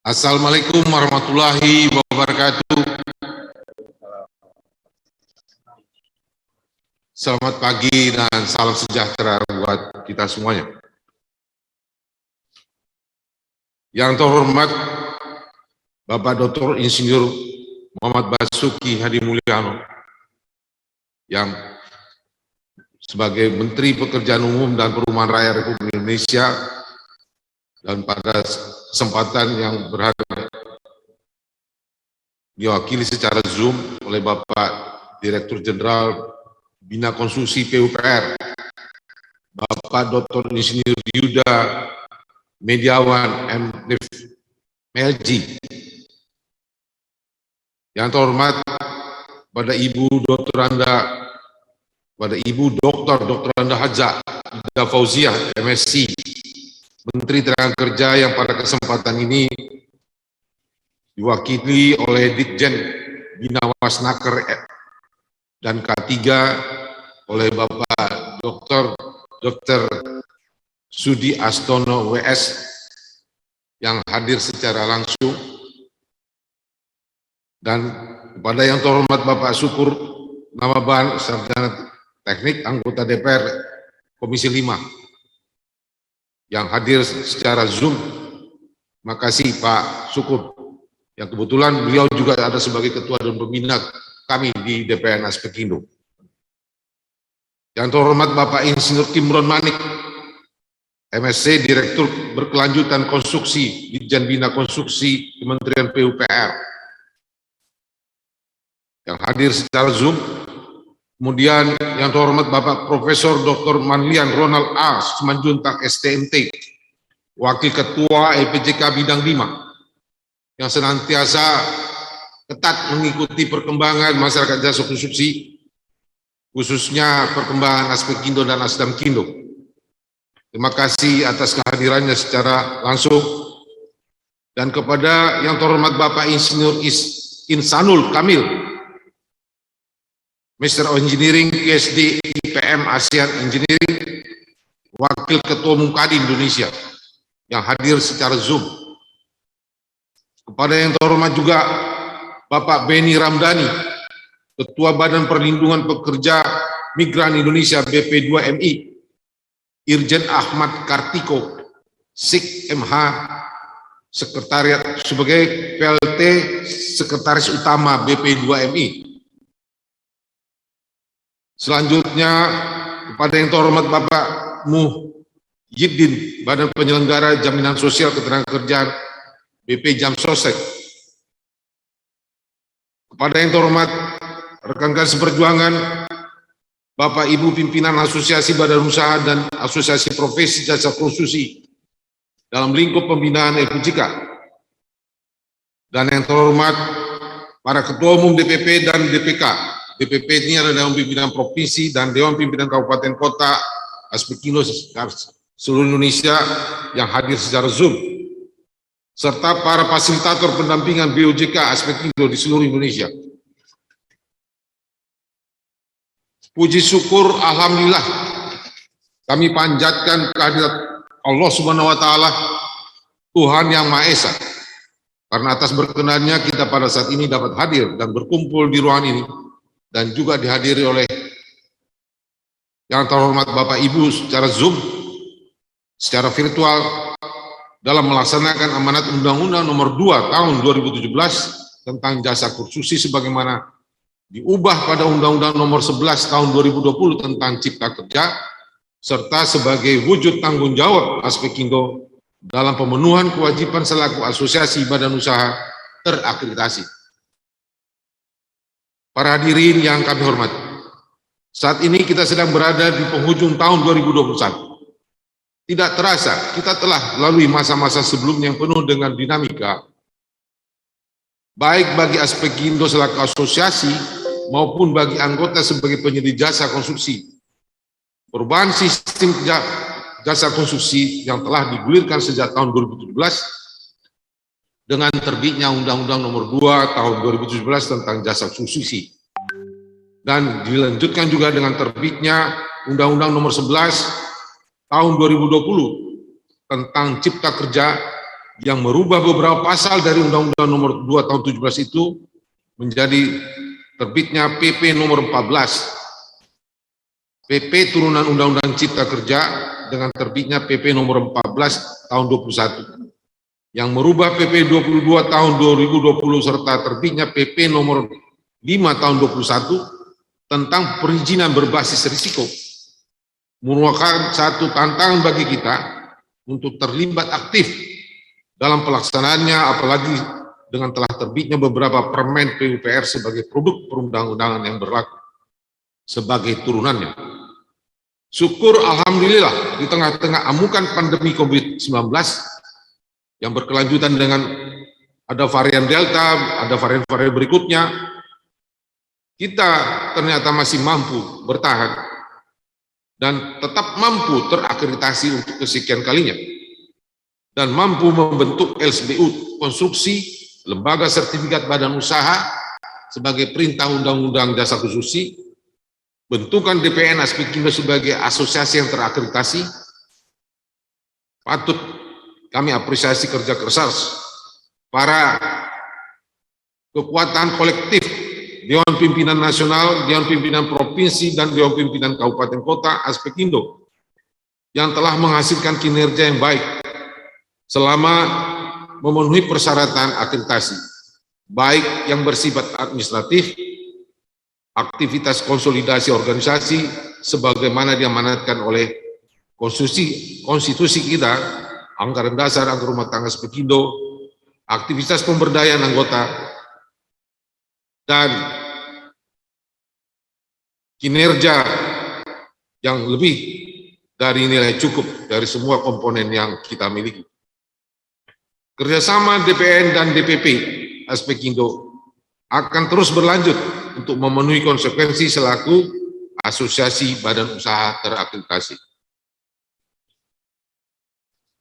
Assalamualaikum warahmatullahi wabarakatuh. Selamat pagi dan salam sejahtera buat kita semuanya. Yang terhormat Bapak Dr. Insinyur Muhammad Basuki Hadi Mulyono, yang sebagai Menteri Pekerjaan Umum dan Perumahan Rakyat Republik Indonesia, dan pada kesempatan yang berharga diwakili secara Zoom oleh Bapak Direktur Jenderal Bina Konstruksi PUPR, Bapak Dr. Insinyur Yuda Mediawan MLG. Yang terhormat pada Ibu Dr. Anda Haja Ida Fauziah MSc, Menteri Tenaga Kerja, yang pada kesempatan ini diwakili oleh Ditjen Bina Wasnaker dan K3 oleh Bapak Dr. Sudi Astono WS yang hadir secara langsung, dan kepada yang terhormat Bapak Syukur Namaban, Sarjana Teknik, anggota DPR Komisi 5 yang hadir secara Zoom. Makasih Pak Syukur, yang kebetulan beliau juga ada sebagai ketua dan pembina kami di DPN Aspekindo. Yang terhormat Bapak Insinyur Kimron Manik, MSc, Direktur Berkelanjutan Konstruksi, Ditjen Bina Konstruksi, Kementerian PUPR, yang hadir secara Zoom. Kemudian yang terhormat Bapak Profesor Dr. Manlian Ronald A. Simanjuntak STMT, Wakil Ketua LPJK Bidang 5, yang senantiasa ketat mengikuti perkembangan masyarakat jasa konstruksi, khususnya perkembangan Aspekindo dan Asdamkindo. Terima kasih atas kehadirannya secara langsung. Dan kepada yang terhormat Bapak Insinyur Insanul Kamil, Master of Engineering PhD IPM ASEAN Engineering, Wakil Ketua Umum Kadin Indonesia, yang hadir secara Zoom. Kepada yang terhormat juga Bapak Beni Ramdhani, Ketua Badan Perlindungan Pekerja Migran Indonesia BP2MI, Irjen Ahmad Kartiko, SIK MH, Sekretariat sebagai PLT Sekretaris Utama BP2MI. Selanjutnya kepada yang terhormat Bapak Muhyiddin, Badan Penyelenggara Jaminan Sosial Ketenagakerjaan BP Jamsostek. Kepada yang terhormat rekan-rekan seperjuangan, Bapak Ibu pimpinan Asosiasi Badan Usaha dan Asosiasi Profesi Jasa Konstruksi dalam lingkup pembinaan LPJK. Dan yang terhormat para Ketua Umum DPP dan DPK. DPP ini adalah Dewan Pimpinan Provinsi dan Dewan Pimpinan Kabupaten Kota Aspekindo seluruh Indonesia yang hadir secara Zoom, serta para fasilitator pendampingan BOJK Aspekindo di seluruh Indonesia. Puji syukur, alhamdulillah, kami panjatkan kehadirat Allah Subhanahu wa Ta'ala, Tuhan yang Maha Esa, karena atas berkenannya kita pada saat ini dapat hadir dan berkumpul di ruangan ini, dan juga dihadiri oleh yang terhormat Bapak Ibu secara Zoom, secara virtual, dalam melaksanakan amanat Undang-Undang Nomor 2 Tahun 2017 tentang jasa konstruksi sebagaimana diubah pada Undang-Undang Nomor 11 Tahun 2020 tentang Cipta Kerja, serta sebagai wujud tanggung jawab Aspekindo dalam pemenuhan kewajiban selaku asosiasi badan usaha terakreditasi. Para hadirin yang kami hormati, saat ini kita sedang berada di penghujung tahun 2021. Tidak terasa, kita telah melalui masa-masa sebelumnya yang penuh dengan dinamika, baik bagi Aspekindo selaku asosiasi maupun bagi anggota sebagai penyedia jasa konstruksi. Perubahan sistem jasa konstruksi yang telah digulirkan sejak tahun 2017 dengan terbitnya Undang-Undang Nomor 2 Tahun 2017 tentang jasa konstruksi, dan dilanjutkan juga dengan terbitnya Undang-Undang Nomor 11 Tahun 2020 tentang Cipta Kerja yang merubah beberapa pasal dari Undang-Undang Nomor 2 Tahun 17 itu menjadi terbitnya PP Nomor 14, PP turunan Undang-Undang Cipta Kerja dengan terbitnya PP Nomor 14 Tahun 21, yang merubah PP 22 Tahun 2020 serta terbitnya PP Nomor 5 Tahun 21 tentang perizinan berbasis risiko, merupakan satu tantangan bagi kita untuk terlibat aktif dalam pelaksanaannya, apalagi dengan telah terbitnya beberapa permen PUPR sebagai produk perundang-undangan yang berlaku sebagai turunannya. Syukur alhamdulillah di tengah-tengah amukan pandemi COVID-19 yang berkelanjutan dengan ada varian Delta, ada varian-varian berikutnya, kita ternyata masih mampu bertahan dan tetap mampu terakreditasi untuk kesekian kalinya, dan mampu membentuk LSBU, konstruksi lembaga sertifikat badan usaha sebagai perintah undang-undang jasa konstruksi, bentukan DPN Aspekindo sebagai asosiasi yang terakreditasi. Patut kami apresiasi kerja keras para kekuatan kolektif Dewan Pimpinan Nasional, Dewan Pimpinan Provinsi, dan Dewan Pimpinan Kabupaten Kota Aspekindo yang telah menghasilkan kinerja yang baik selama memenuhi persyaratan akreditasi, baik yang bersifat administratif, aktivitas konsolidasi organisasi sebagaimana diamanatkan oleh konstitusi kita, anggaran dasar, anggaran rumah tangga Aspekindo, aktivitas pemberdayaan anggota, dan kinerja yang lebih dari nilai cukup dari semua komponen yang kita miliki. Kerjasama DPN dan DPP Aspekindo akan terus berlanjut untuk memenuhi konsekuensi selaku asosiasi badan usaha terakreditasi.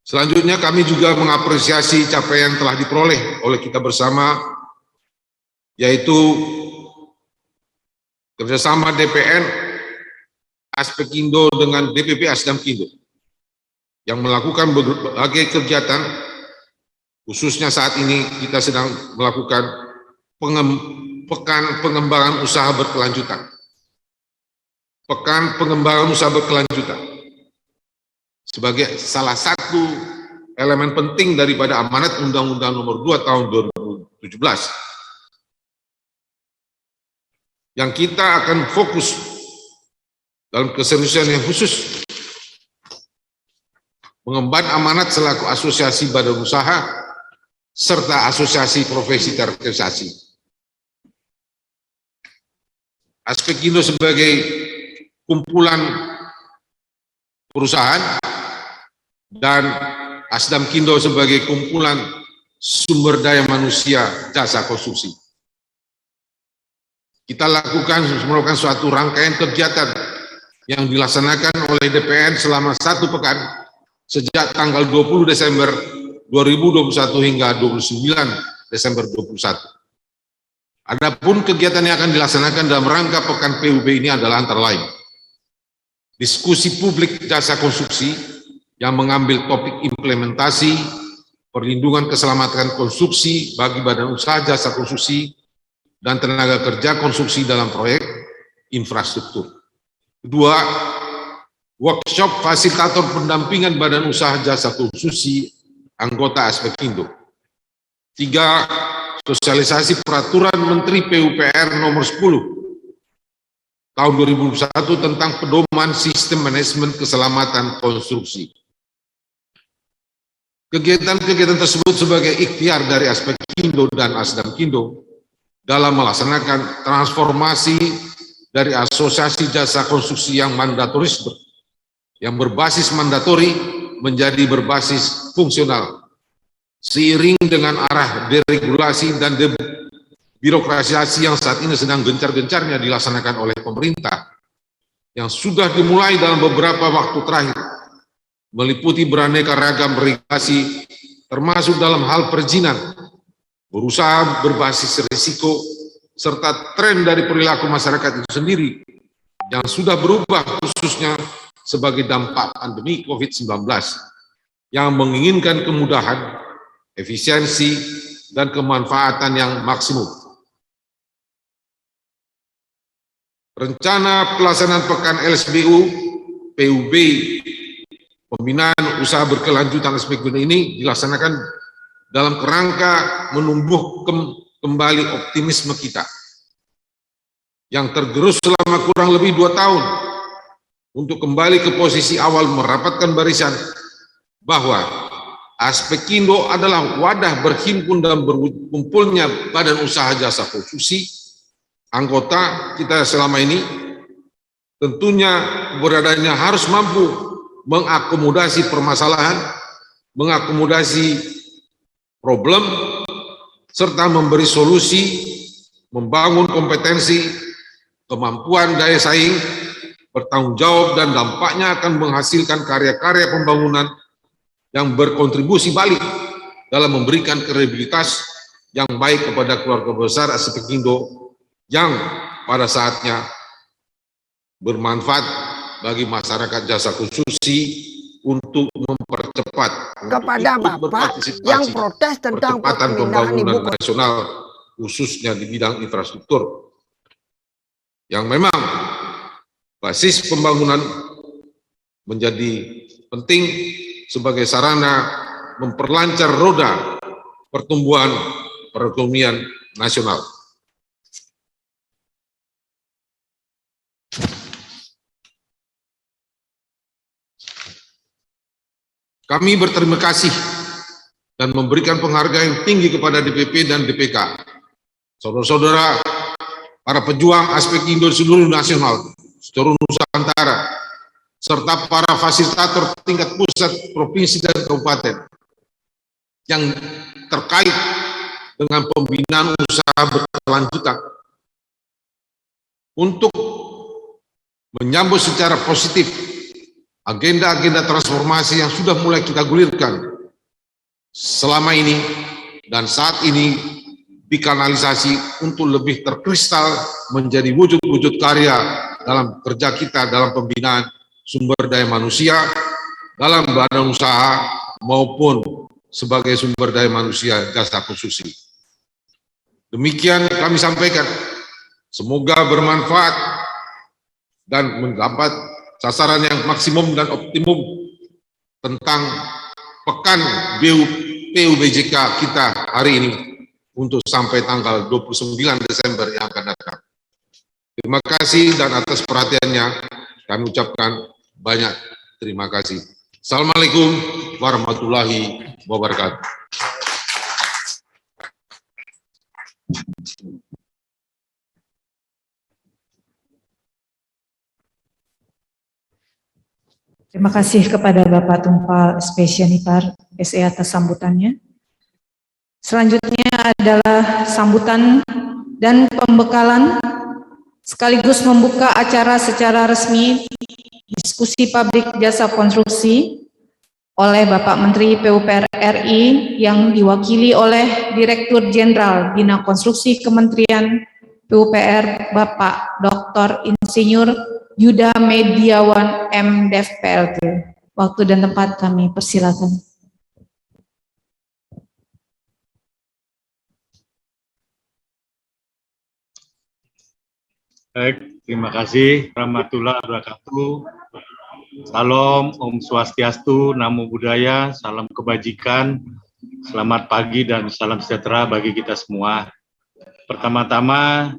Selanjutnya kami juga mengapresiasi capaian yang telah diperoleh oleh kita bersama, yaitu kerjasama DPN Aspekindo dengan DPP Asdamkindo yang melakukan berbagai kegiatan, khususnya saat ini kita sedang melakukan pekan pengembangan usaha berkelanjutan. Pekan pengembangan usaha berkelanjutan sebagai salah satu elemen penting daripada amanat Undang-Undang Nomor 2 Tahun 2017, yang kita akan fokus dalam keseriusan yang khusus mengemban amanat selaku asosiasi badan usaha serta asosiasi profesi terakreditasi. Aspekindo sebagai kumpulan perusahaan dan Asdamkindo sebagai kumpulan sumber daya manusia jasa konstruksi. Kita melakukan suatu rangkaian kegiatan yang dilaksanakan oleh DPN selama 1 pekan sejak tanggal 20 Desember 2021 hingga 29 Desember 2021. Adapun kegiatan yang akan dilaksanakan dalam rangka pekan PUB ini adalah antara lain diskusi publik jasa konstruksi yang mengambil topik implementasi perlindungan keselamatan konstruksi bagi badan usaha jasa konstruksi dan tenaga kerja konstruksi dalam proyek infrastruktur. Kedua, workshop fasilitator pendampingan badan usaha jasa konstruksi anggota Aspekindo. 3, sosialisasi peraturan Menteri PUPR nomor 10 tahun 2021 tentang pedoman sistem manajemen keselamatan konstruksi. Kegiatan-kegiatan tersebut sebagai ikhtiar dari Aspekindo dan Asdamkindo dalam melaksanakan transformasi dari asosiasi jasa konstruksi yang mandatoris, yang berbasis mandatori menjadi berbasis fungsional, seiring dengan arah deregulasi dan birokrasiasi yang saat ini sedang gencar-gencarnya dilaksanakan oleh pemerintah, yang sudah dimulai dalam beberapa waktu terakhir, meliputi beraneka ragam regulasi, termasuk dalam hal perizinan, berusaha berbasis risiko, serta tren dari perilaku masyarakat itu sendiri yang sudah berubah khususnya sebagai dampak pandemi COVID-19 yang menginginkan kemudahan, efisiensi, dan kemanfaatan yang maksimum. Rencana pelaksanaan Pekan LSBU PUB Pembinaan Usaha Berkelanjutan SPK ini dilaksanakan dalam kerangka menumbuh kembali optimisme kita yang tergerus selama kurang lebih 2 tahun untuk kembali ke posisi awal merapatkan barisan bahwa Aspekindo adalah wadah berhimpun dan berkumpulnya badan usaha jasa konstruksi anggota kita selama ini. Tentunya beradanya harus mampu mengakomodasi permasalahan, mengakomodasi problem, serta memberi solusi, membangun kompetensi, kemampuan daya saing, bertanggung jawab, dan dampaknya akan menghasilkan karya-karya pembangunan yang berkontribusi balik dalam memberikan kredibilitas yang baik kepada keluarga besar Aspekindo yang pada saatnya bermanfaat bagi masyarakat jasa konstruksi untuk mempercepat kepada Bapak yang protes tentang percepatan pembangunan nasional khususnya di bidang infrastruktur yang memang basis pembangunan menjadi penting sebagai sarana memperlancar roda pertumbuhan perekonomian nasional. Kami berterima kasih dan memberikan penghargaan yang tinggi kepada DPP dan DPK, saudara-saudara, para pejuang Aspekindo seluruh nasional, seluruh Nusantara, serta para fasilitator tingkat pusat, provinsi, dan kabupaten yang terkait dengan pembinaan usaha berkelanjutan untuk menyambut secara positif agenda-agenda transformasi yang sudah mulai kita gulirkan selama ini dan saat ini dikanalisasi untuk lebih terkristal menjadi wujud-wujud karya dalam kerja kita dalam pembinaan sumber daya manusia, dalam badan usaha maupun sebagai sumber daya manusia jasa konstruksi. Demikian kami sampaikan, semoga bermanfaat dan mendapat sasaran yang maksimum dan optimum tentang Pekan PUBJK kita hari ini untuk sampai tanggal 29 Desember yang akan datang. Terima kasih dan atas perhatiannya kami ucapkan banyak terima kasih. Assalamualaikum warahmatullahi wabarakatuh. Terima kasih kepada Bapak Tumpal Spesianitar SE atas sambutannya. Selanjutnya adalah sambutan dan pembekalan sekaligus membuka acara secara resmi diskusi pabrik jasa konstruksi oleh Bapak Menteri PUPR RI yang diwakili oleh Direktur Jenderal Bina Konstruksi Kementerian PUPR Bapak Dr. Insinyur Yuda Mediawan MDev PLT. Waktu dan tempat kami persilakan. Baik, terima kasih. Warahmatullahi wabarakatuh. Salam, Om Swastiastu, Namo Buddhaya, salam kebajikan, selamat pagi dan salam sejahtera bagi kita semua. Pertama-tama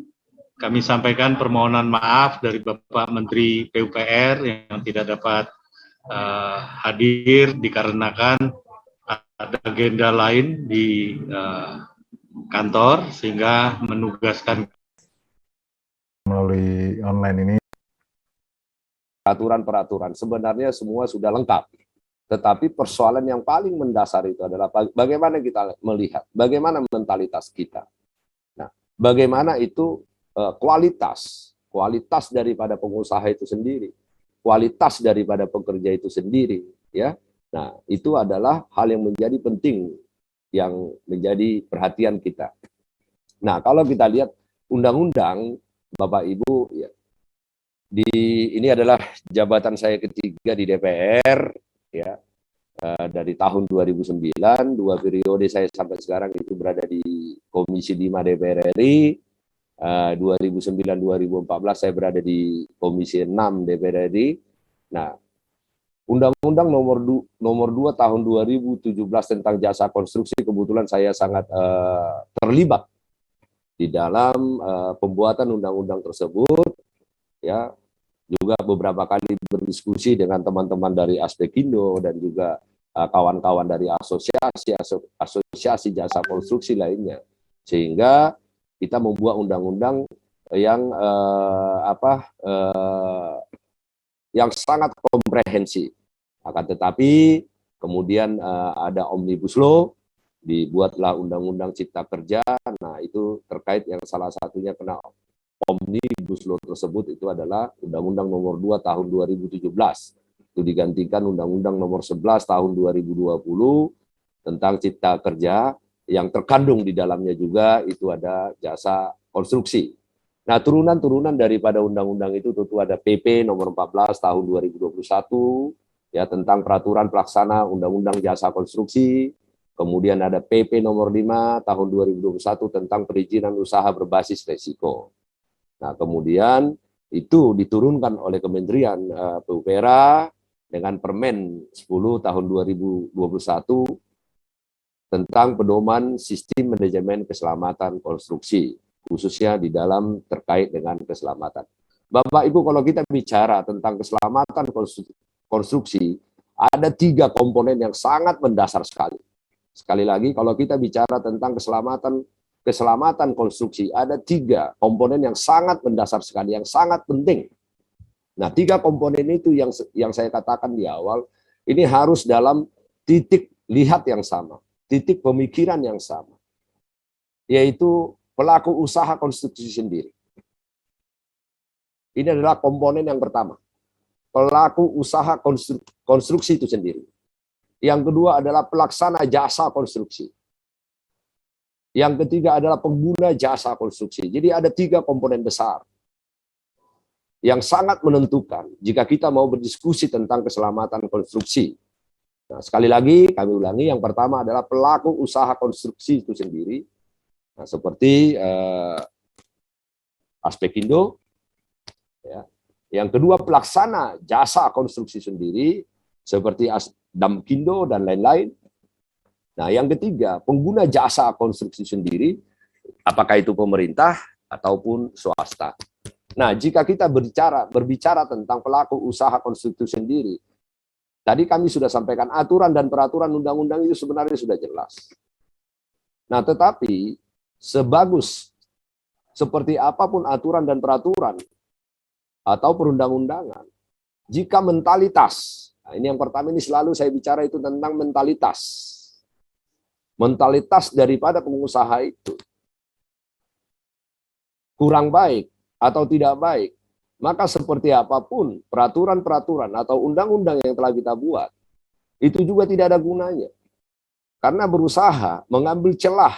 kami sampaikan permohonan maaf dari Bapak Menteri PUPR yang tidak dapat hadir dikarenakan ada agenda lain di kantor sehingga menugaskan melalui online ini. Peraturan-peraturan sebenarnya semua sudah lengkap. Tetapi persoalan yang paling mendasar itu adalah bagaimana kita melihat, bagaimana mentalitas kita. Nah, bagaimana itu kualitas daripada pengusaha itu sendiri, kualitas daripada pekerja itu sendiri, ya. Nah, itu adalah hal yang menjadi penting, yang menjadi perhatian kita. Nah, kalau kita lihat undang-undang, Bapak Ibu, ya, ini adalah jabatan saya ketiga di DPR, ya. dari tahun 2009, 2 periode saya sampai sekarang itu berada di Komisi 5 DPR RI, 2009-2014 saya berada di Komisi 6 DPR RI. Nah, Undang-Undang nomor 2 tahun 2017 tentang jasa konstruksi kebetulan saya sangat terlibat di dalam pembuatan undang-undang tersebut, ya. Juga beberapa kali berdiskusi dengan teman-teman dari Aspekindo dan juga kawan-kawan dari asosiasi jasa konstruksi lainnya, sehingga kita membuat undang-undang yang yang sangat komprehensif. Akan tetapi kemudian ada Omnibus Law, dibuatlah Undang-Undang Cipta Kerja. Nah, itu terkait yang salah satunya kena Omnibus Law tersebut itu adalah Undang-Undang nomor 2 tahun 2017. Itu digantikan Undang-Undang nomor 11 tahun 2020 tentang Cipta Kerja, yang terkandung di dalamnya juga itu ada jasa konstruksi. Nah, turunan-turunan daripada undang-undang itu tentu ada PP nomor 14 tahun 2021 ya tentang peraturan pelaksana Undang-Undang Jasa Konstruksi. Kemudian ada PP nomor 5 tahun 2021 tentang perizinan usaha berbasis resiko. Nah, kemudian itu diturunkan oleh Kementerian PUPR dengan Permen 10 tahun 2021 tentang pedoman sistem manajemen keselamatan konstruksi, khususnya di dalam terkait dengan keselamatan. Bapak Ibu, kalau kita bicara tentang keselamatan konstruksi, ada 3 komponen yang sangat mendasar sekali. Sekali lagi, kalau kita bicara tentang keselamatan konstruksi, ada 3 komponen yang sangat mendasar sekali, yang sangat penting. Nah, 3 komponen itu yang saya katakan di awal, ini harus dalam titik lihat yang sama, titik pemikiran yang sama, yaitu pelaku usaha konstruksi sendiri. Ini adalah komponen yang pertama, pelaku usaha konstruksi itu sendiri. Yang kedua adalah pelaksana jasa konstruksi. Yang ketiga adalah pengguna jasa konstruksi. Jadi ada 3 komponen besar yang sangat menentukan jika kita mau berdiskusi tentang keselamatan konstruksi. Nah, sekali lagi kami ulangi, yang pertama adalah pelaku usaha konstruksi itu sendiri. Nah, seperti Aspekindo. Ya. Yang kedua pelaksana jasa konstruksi sendiri seperti Damkindo dan lain-lain. Nah, yang ketiga, pengguna jasa konstruksi sendiri, apakah itu pemerintah ataupun swasta. Nah, jika kita berbicara tentang pelaku usaha konstruksi sendiri, tadi kami sudah sampaikan aturan dan peraturan undang-undang itu sebenarnya sudah jelas. Nah, tetapi sebagus seperti apapun aturan dan peraturan atau perundang-undangan, jika mentalitas, nah ini yang pertama, ini selalu saya bicara itu tentang mentalitas. Mentalitas daripada pengusaha itu kurang baik atau tidak baik, maka seperti apapun peraturan-peraturan atau undang-undang yang telah kita buat, itu juga tidak ada gunanya. Karena berusaha mengambil celah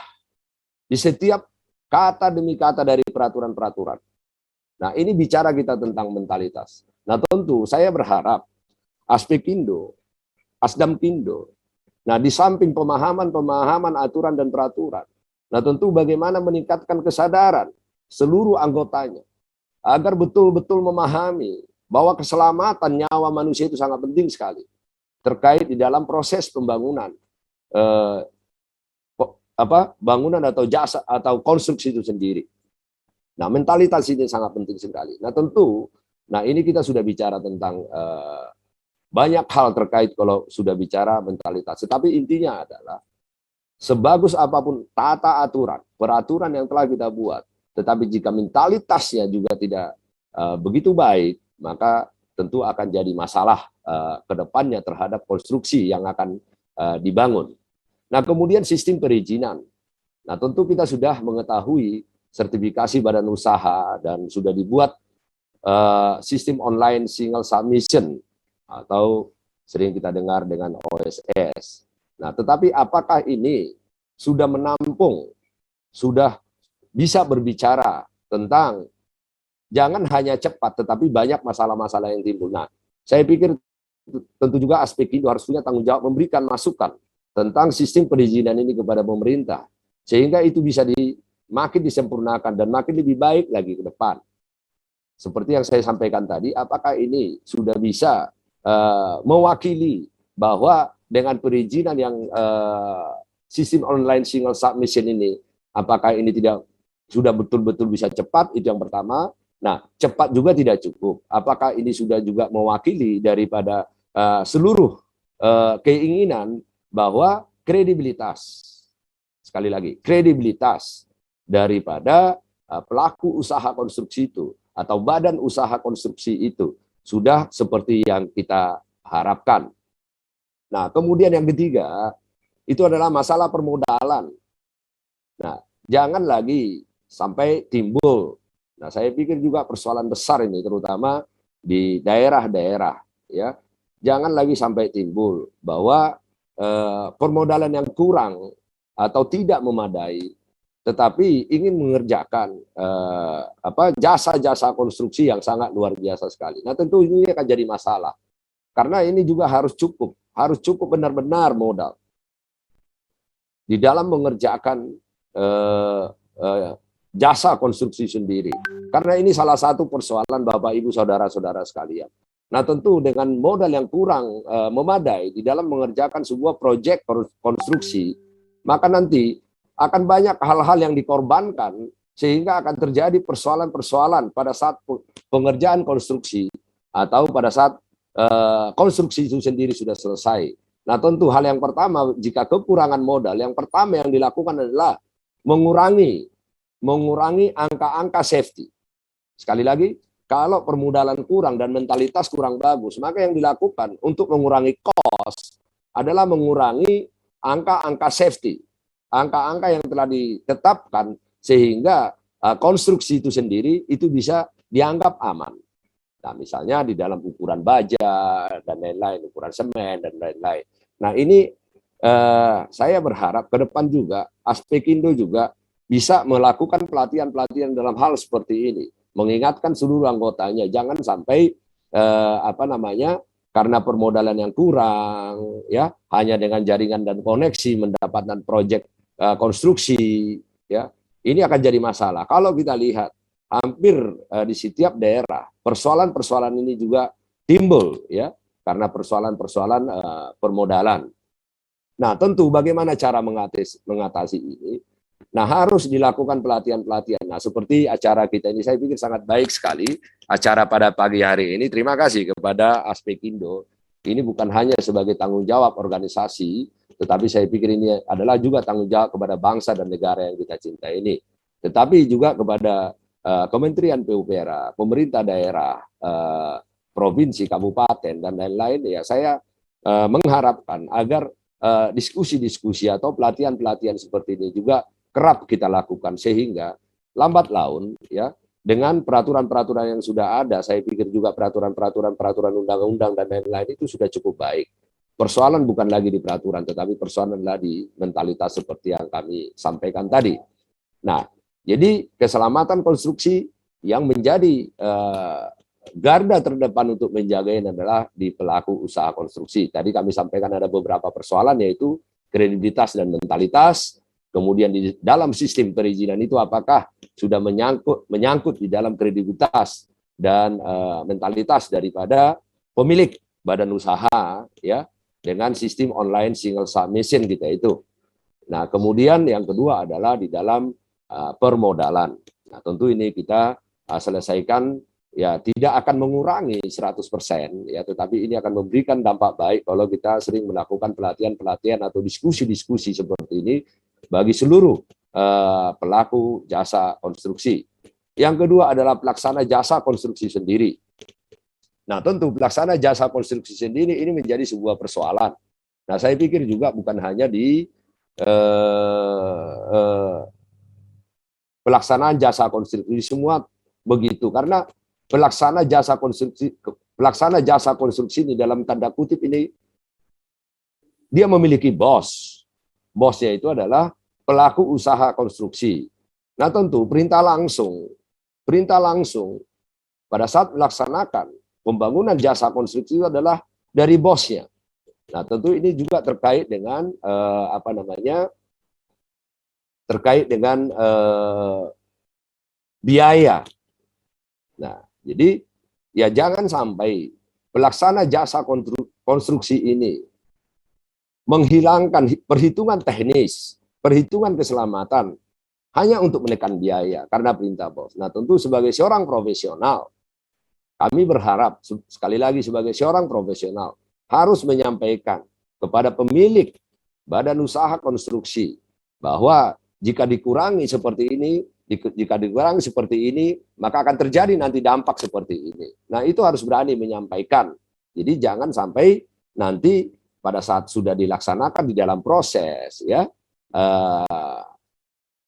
di setiap kata demi kata dari peraturan-peraturan. Nah, ini bicara kita tentang mentalitas. Nah, tentu saya berharap Aspekindo, Asdamkindo, nah di samping pemahaman aturan dan peraturan, nah tentu bagaimana meningkatkan kesadaran seluruh anggotanya agar betul-betul memahami bahwa keselamatan nyawa manusia itu sangat penting sekali terkait di dalam proses pembangunan bangunan atau jasa atau konstruksi itu sendiri. Nah, mentalitas ini sangat penting sekali. Nah, tentu, nah ini kita sudah bicara tentang banyak hal terkait kalau sudah bicara mentalitas. Tetapi intinya adalah sebagus apapun tata aturan, peraturan yang telah kita buat, tetapi jika mentalitasnya juga tidak begitu baik, maka tentu akan jadi masalah ke depannya terhadap konstruksi yang akan dibangun. Nah, kemudian sistem perizinan. Nah, tentu kita sudah mengetahui sertifikasi badan usaha dan sudah dibuat sistem online single submission atau sering kita dengar dengan OSS. Nah, tetapi apakah ini sudah menampung, sudah bisa berbicara tentang jangan hanya cepat, tetapi banyak masalah-masalah yang timbul. Nah, saya pikir tentu juga Aspekindo harus punya tanggung jawab memberikan masukan tentang sistem perizinan ini kepada pemerintah, sehingga itu bisa makin disempurnakan dan makin lebih baik lagi ke depan. Seperti yang saya sampaikan tadi, apakah ini sudah bisa mewakili bahwa dengan perizinan yang sistem online single submission ini, apakah ini tidak sudah betul-betul bisa cepat? Itu yang pertama. Nah, cepat juga tidak cukup. Apakah ini sudah juga mewakili daripada seluruh keinginan bahwa kredibilitas, sekali lagi, kredibilitas daripada pelaku usaha konstruksi itu atau badan usaha konstruksi itu sudah seperti yang kita harapkan. Nah, kemudian yang ketiga, itu adalah masalah permodalan. Nah, jangan lagi sampai timbul. Nah, saya pikir juga persoalan besar ini, terutama di daerah-daerah, ya. Jangan lagi sampai timbul bahwa permodalan yang kurang atau tidak memadai, tetapi ingin mengerjakan jasa-jasa konstruksi yang sangat luar biasa sekali. Nah, tentu ini akan jadi masalah, karena ini juga harus cukup benar-benar modal di dalam mengerjakan jasa konstruksi sendiri. Karena ini salah satu persoalan Bapak Ibu saudara-saudara sekalian. Nah, tentu dengan modal yang kurang memadai di dalam mengerjakan sebuah proyek konstruksi, maka nanti akan banyak hal-hal yang dikorbankan sehingga akan terjadi persoalan-persoalan pada saat pengerjaan konstruksi atau pada saat konstruksi itu sendiri sudah selesai. Nah, tentu hal yang pertama, jika kekurangan modal, yang pertama yang dilakukan adalah mengurangi angka-angka safety. Sekali lagi, kalau permodalan kurang dan mentalitas kurang bagus, maka yang dilakukan untuk mengurangi cost adalah mengurangi angka-angka safety, angka-angka yang telah ditetapkan sehingga konstruksi itu sendiri itu bisa dianggap aman. Nah, misalnya di dalam ukuran baja dan lain-lain, ukuran semen dan lain-lain. Nah, ini saya berharap ke depan juga Aspekindo juga bisa melakukan pelatihan-pelatihan dalam hal seperti ini, mengingatkan seluruh anggotanya jangan sampai karena permodalan yang kurang, ya, hanya dengan jaringan dan koneksi mendapatkan proyek konstruksi, ya, ini akan jadi masalah. Kalau kita lihat hampir di setiap daerah persoalan-persoalan ini juga timbul, ya, karena persoalan-persoalan permodalan. Nah, tentu bagaimana cara mengatasi ini? Nah, harus dilakukan pelatihan-pelatihan. Nah, seperti acara kita ini, saya pikir sangat baik sekali acara pada pagi hari ini. Terima kasih kepada Aspekindo. Ini bukan hanya sebagai tanggung jawab organisasi, tetapi saya pikir ini adalah juga tanggung jawab kepada bangsa dan negara yang kita cintai ini. Tetapi juga kepada Kementerian PUPR, pemerintah daerah, provinsi, kabupaten, dan lain-lain, ya saya mengharapkan agar diskusi-diskusi atau pelatihan-pelatihan seperti ini juga kerap kita lakukan, sehingga lambat laun, ya, dengan peraturan-peraturan yang sudah ada, saya pikir juga peraturan undang-undang dan lain-lain itu sudah cukup baik. Persoalan bukan lagi di peraturan, tetapi persoalan adalah di mentalitas seperti yang kami sampaikan tadi. Nah, jadi keselamatan konstruksi yang menjadi garda terdepan untuk menjaga ini adalah di pelaku usaha konstruksi. Tadi kami sampaikan ada beberapa persoalan, yaitu kredibilitas dan mentalitas. Kemudian di dalam sistem perizinan itu apakah sudah menyangkut di dalam kredibilitas dan mentalitas daripada pemilik badan usaha, ya, dengan sistem online single submission kita itu. Nah, kemudian yang kedua adalah di dalam permodalan. Nah, tentu ini kita selesaikan, ya, tidak akan mengurangi 100%, ya, tetapi ini akan memberikan dampak baik kalau kita sering melakukan pelatihan-pelatihan atau diskusi-diskusi seperti ini bagi seluruh pelaku jasa konstruksi. Yang kedua adalah pelaksana jasa konstruksi sendiri. Nah, tentu pelaksana jasa konstruksi sendiri ini menjadi sebuah persoalan. Nah, saya pikir juga bukan hanya di pelaksanaan jasa konstruksi, semua begitu, karena pelaksana jasa konstruksi ini dalam tanda kutip ini dia memiliki bos. Bosnya itu adalah pelaku usaha konstruksi. Nah, tentu perintah langsung pada saat melaksanakan pembangunan jasa konstruksi itu adalah dari bosnya. Nah, tentu ini juga terkait dengan terkait dengan biaya. Nah, jadi ya jangan sampai pelaksana jasa konstruksi ini menghilangkan perhitungan teknis, perhitungan keselamatan hanya untuk menekan biaya karena perintah bos. Nah, tentu sebagai seorang profesional, kami berharap sekali lagi sebagai seorang profesional harus menyampaikan kepada pemilik badan usaha konstruksi bahwa jika dikurangi seperti ini, maka akan terjadi nanti dampak seperti ini. Nah, itu harus berani menyampaikan. Jadi jangan sampai nanti pada saat sudah dilaksanakan di dalam proses, ya,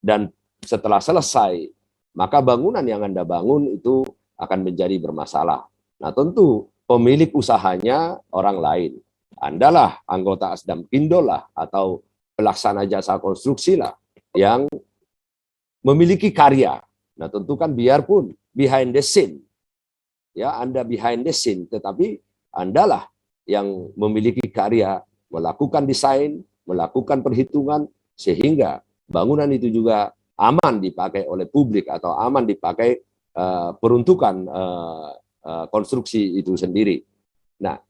dan setelah selesai, maka bangunan yang Anda bangun itu akan menjadi bermasalah. Nah, tentu pemilik usahanya orang lain. Andalah anggota Asdamkindo lah atau pelaksana jasa konstruksi lah yang memiliki karya. Nah, tentu kan biarpun behind the scene, ya Anda behind the scene, tetapi Andalah yang memiliki karya, melakukan desain, melakukan perhitungan, sehingga bangunan itu juga aman dipakai oleh publik atau aman dipakai peruntukan konstruksi itu sendiri. Nah,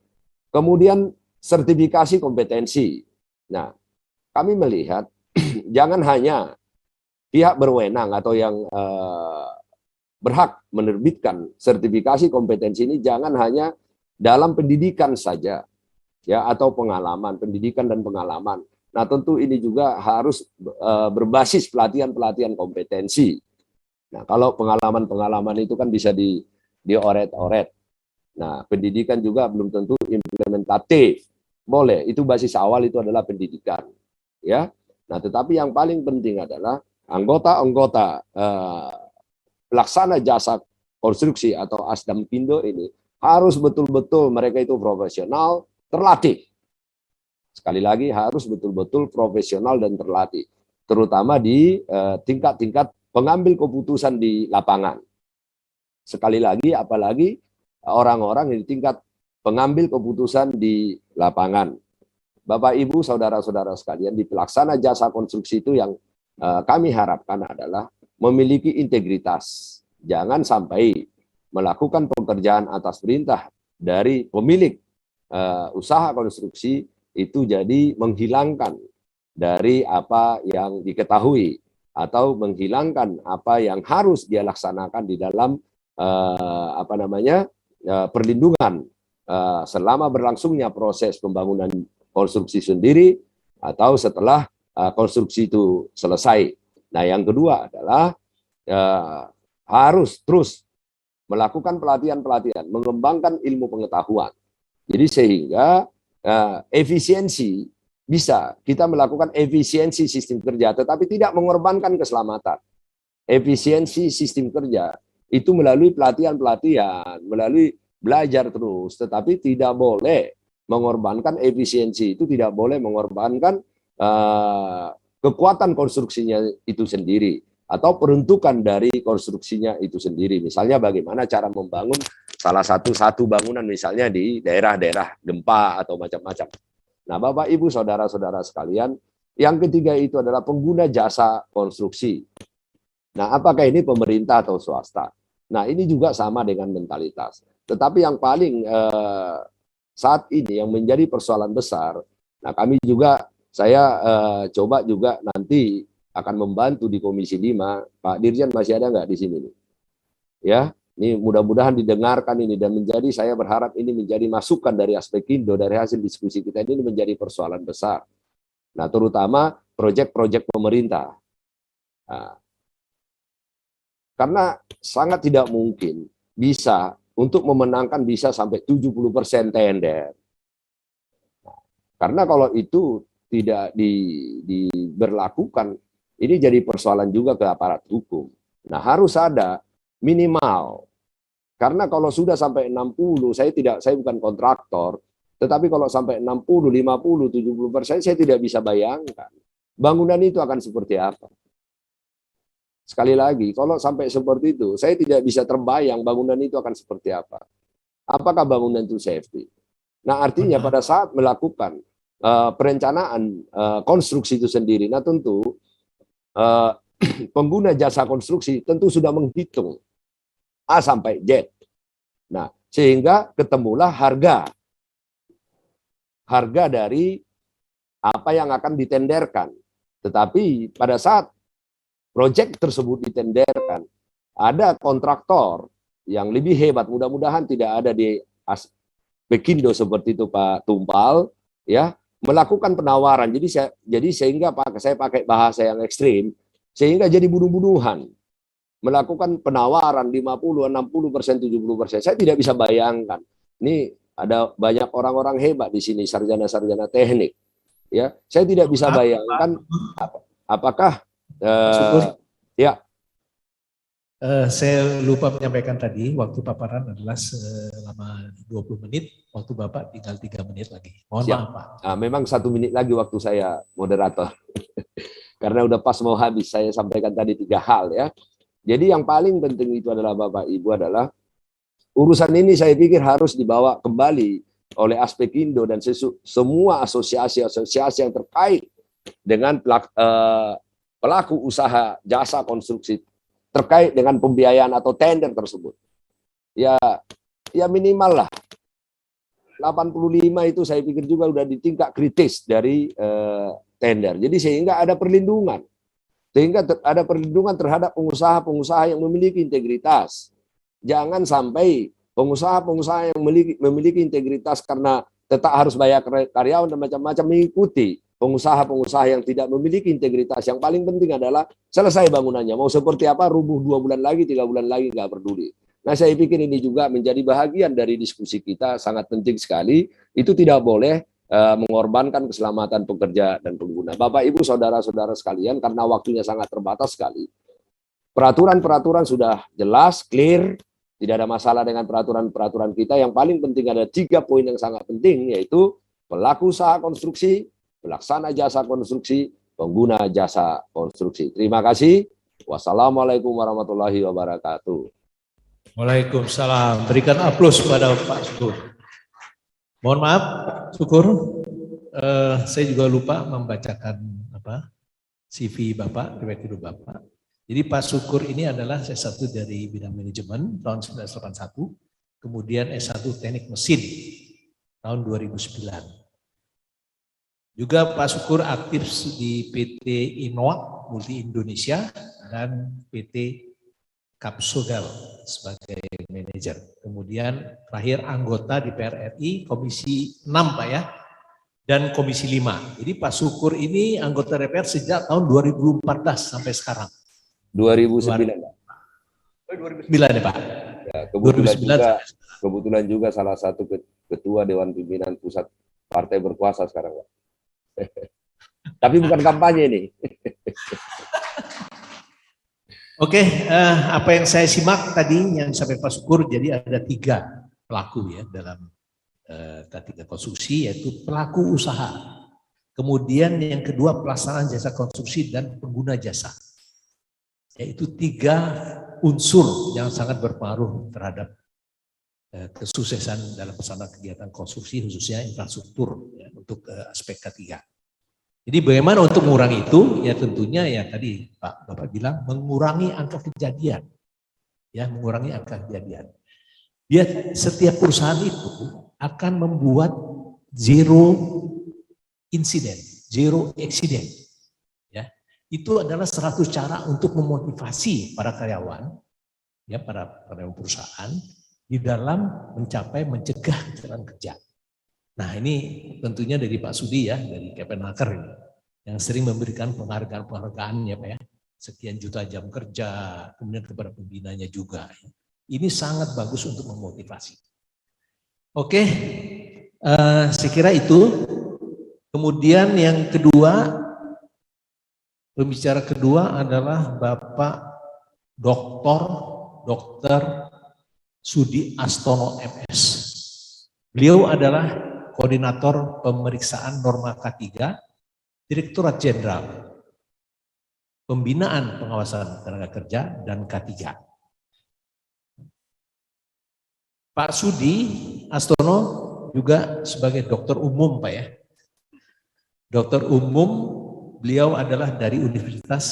kemudian sertifikasi kompetensi. Nah, kami melihat jangan hanya pihak berwenang atau yang berhak menerbitkan sertifikasi kompetensi ini jangan hanya dalam pendidikan saja, ya, atau pengalaman, pendidikan dan pengalaman. Nah, tentu ini juga harus berbasis pelatihan-pelatihan kompetensi. Nah, kalau pengalaman-pengalaman itu kan bisa dioret-oret. Nah, pendidikan juga belum tentu implementatif. Boleh, itu basis awal itu adalah pendidikan, ya. Nah, tetapi yang paling penting adalah anggota-anggota pelaksana jasa konstruksi atau Asdamkindo ini harus betul-betul mereka itu profesional, terlatih. Sekali lagi harus betul-betul profesional dan terlatih, terutama di tingkat-tingkat pengambil keputusan di lapangan. Sekali lagi, apalagi orang-orang di tingkat pengambil keputusan di lapangan. Bapak, Ibu, saudara-saudara sekalian, di pelaksana jasa konstruksi itu yang kami harapkan adalah memiliki integritas. Jangan sampai melakukan pekerjaan atas perintah dari pemilik usaha konstruksi itu jadi menghilangkan dari apa yang diketahui atau menghilangkan apa yang harus dia laksanakan di dalam perlindungan selama berlangsungnya proses pembangunan konstruksi sendiri atau setelah konstruksi itu selesai. Nah, yang kedua adalah harus terus melakukan pelatihan-pelatihan, mengembangkan ilmu pengetahuan. Jadi sehingga efisiensi bisa kita melakukan efisiensi sistem kerja, tetapi tidak mengorbankan keselamatan. Efisiensi sistem kerja itu melalui pelatihan-pelatihan, melalui belajar terus, tetapi tidak boleh mengorbankan efisiensi, itu tidak boleh mengorbankan kekuatan konstruksinya itu sendiri atau peruntukan dari konstruksinya itu sendiri. Misalnya bagaimana cara membangun salah satu bangunan misalnya di daerah-daerah gempa atau macam-macam. Nah, Bapak, Ibu, saudara-saudara sekalian, yang ketiga itu adalah pengguna jasa konstruksi. Nah, apakah ini pemerintah atau swasta? Nah, ini juga sama dengan mentalitas. Tetapi yang paling saat ini yang menjadi persoalan besar, nah kami juga, saya coba juga nanti akan membantu di Komisi 5. Pak Dirjen masih ada nggak di sini nih? Ya, ini mudah-mudahan didengarkan ini dan menjadi, saya berharap ini menjadi masukan dari Asdamkindo, dari hasil diskusi kita ini menjadi persoalan besar. Nah, terutama proyek-proyek pemerintah. Nah, karena sangat tidak mungkin bisa untuk memenangkan bisa sampai 70% tender. Nah, karena kalau itu tidak diberlakukan, ini jadi persoalan juga ke aparat hukum. Nah, harus ada minimal. Karena kalau sudah sampai 60, saya bukan kontraktor, tetapi kalau sampai 60, 50, 70%, saya tidak bisa bayangkan bangunan itu akan seperti apa. Sekali lagi, kalau sampai seperti itu, saya tidak bisa terbayang bangunan itu akan seperti apa. Apakah bangunan itu safety? Nah, artinya pada saat melakukan perencanaan konstruksi itu sendiri, nah tentu pengguna jasa konstruksi tentu sudah menghitung A sampai Z. Nah, sehingga ketemulah harga dari apa yang akan ditenderkan. Tetapi pada saat proyek tersebut ditenderkan, ada kontraktor yang lebih hebat, mudah-mudahan tidak ada di Aspekindo seperti itu Pak Tumpal, ya, melakukan penawaran. Jadi sehingga saya pakai bahasa yang ekstrim, sehingga jadi bunuh-bunuhan. Melakukan penawaran 50, 60%, 70%. Saya tidak bisa bayangkan. Ini ada banyak orang-orang hebat di sini, sarjana-sarjana teknik. Ya, saya tidak bisa bayangkan apakah ya. Saya lupa menyampaikan tadi, waktu paparan adalah selama 20 menit, waktu Bapak tinggal 3 menit lagi. Mohon maaf Pak. Nah, memang 1 menit lagi waktu saya moderator. Karena udah pas mau habis, saya sampaikan tadi 3 hal ya. Jadi yang paling penting itu adalah Bapak Ibu adalah urusan ini saya pikir harus dibawa kembali oleh Aspekindo dan semua asosiasi-asosiasi yang terkait dengan pelaku usaha jasa konstruksi terkait dengan pembiayaan atau tender tersebut. Ya minimal lah 85 itu saya pikir juga udah di tingkat kritis dari tender. Jadi sehingga ada perlindungan. Sehingga ada perlindungan terhadap pengusaha-pengusaha yang memiliki integritas. Jangan sampai pengusaha-pengusaha yang memiliki integritas karena tetap harus bayar karyawan dan macam-macam mengikuti pengusaha-pengusaha yang tidak memiliki integritas. Yang paling penting adalah selesai bangunannya. Mau seperti apa, rubuh 2 bulan lagi, 3 bulan lagi, nggak peduli. Nah, saya pikir ini juga menjadi bahagian dari diskusi kita, sangat penting sekali. Itu tidak boleh mengorbankan keselamatan pekerja dan pengguna. Bapak, Ibu, saudara-saudara sekalian, karena waktunya sangat terbatas sekali. Peraturan-peraturan sudah jelas, clear, tidak ada masalah dengan peraturan-peraturan kita. Yang paling penting ada 3 poin yang sangat penting, yaitu pelaku usaha konstruksi, pelaksana jasa konstruksi, pengguna jasa konstruksi. Terima kasih. Wassalamualaikum warahmatullahi wabarakatuh. Waalaikumsalam. Berikan aplaus kepada Pak Syukur. Mohon maaf, Syukur. Saya juga lupa membacakan CV Bapak, riwayat hidup Bapak. Jadi Pak Syukur ini adalah S1 dari bidang manajemen tahun 1981, kemudian S1 teknik mesin tahun 2009. Juga Pak Syukur aktif di PT Inoak Multi Indonesia dan PT Kapsogel sebagai manajer. Kemudian terakhir anggota DPR RI Komisi 6 Pak ya, dan Komisi 5. Jadi Pak Syukur ini anggota DPR sejak tahun 2014 sampai sekarang. 2009 Pak. 2009 ya Pak. Ya, 2009. kebetulan juga salah satu ketua Dewan Pimpinan Pusat Partai Berkuasa sekarang Pak. Tapi bukan kampanye nih. Oke, apa yang saya simak tadi yang disampaikan Pak Syukur, jadi ada 3 pelaku ya dalam K3 konstruksi, yaitu pelaku usaha. Kemudian yang kedua pelaksanaan jasa konstruksi dan pengguna jasa. Yaitu 3 unsur yang sangat berpengaruh terhadap kesuksesan dalam pelaksanaan kegiatan konstruksi, khususnya infrastruktur ya, untuk aspek K3. Jadi bagaimana untuk mengurangi itu? Ya tentunya ya tadi Bapak bilang mengurangi angka kejadian. Ya, mengurangi angka kejadian. Dia setiap perusahaan itu akan membuat zero incident, zero accident. Ya. Itu adalah 100 cara untuk memotivasi para karyawan, ya para karyawan perusahaan di dalam mencegah kecelakaan kerja. Nah ini tentunya dari Pak Sudi ya, dari Kemenaker ini, yang sering memberikan penghargaan ya Pak ya, sekian juta jam kerja, kemudian kepada pembinanya juga. Ini sangat bagus untuk memotivasi. Oke, saya kira itu. Kemudian yang kedua, pembicara kedua adalah Bapak Dr. Sudi Astono MS. Beliau adalah Koordinator Pemeriksaan Norma K3, Direktorat Jenderal Pembinaan Pengawasan Tenaga Kerja dan K3. Pak Sudi Astono juga sebagai dokter umum Pak ya. Dokter umum, beliau adalah dari Universitas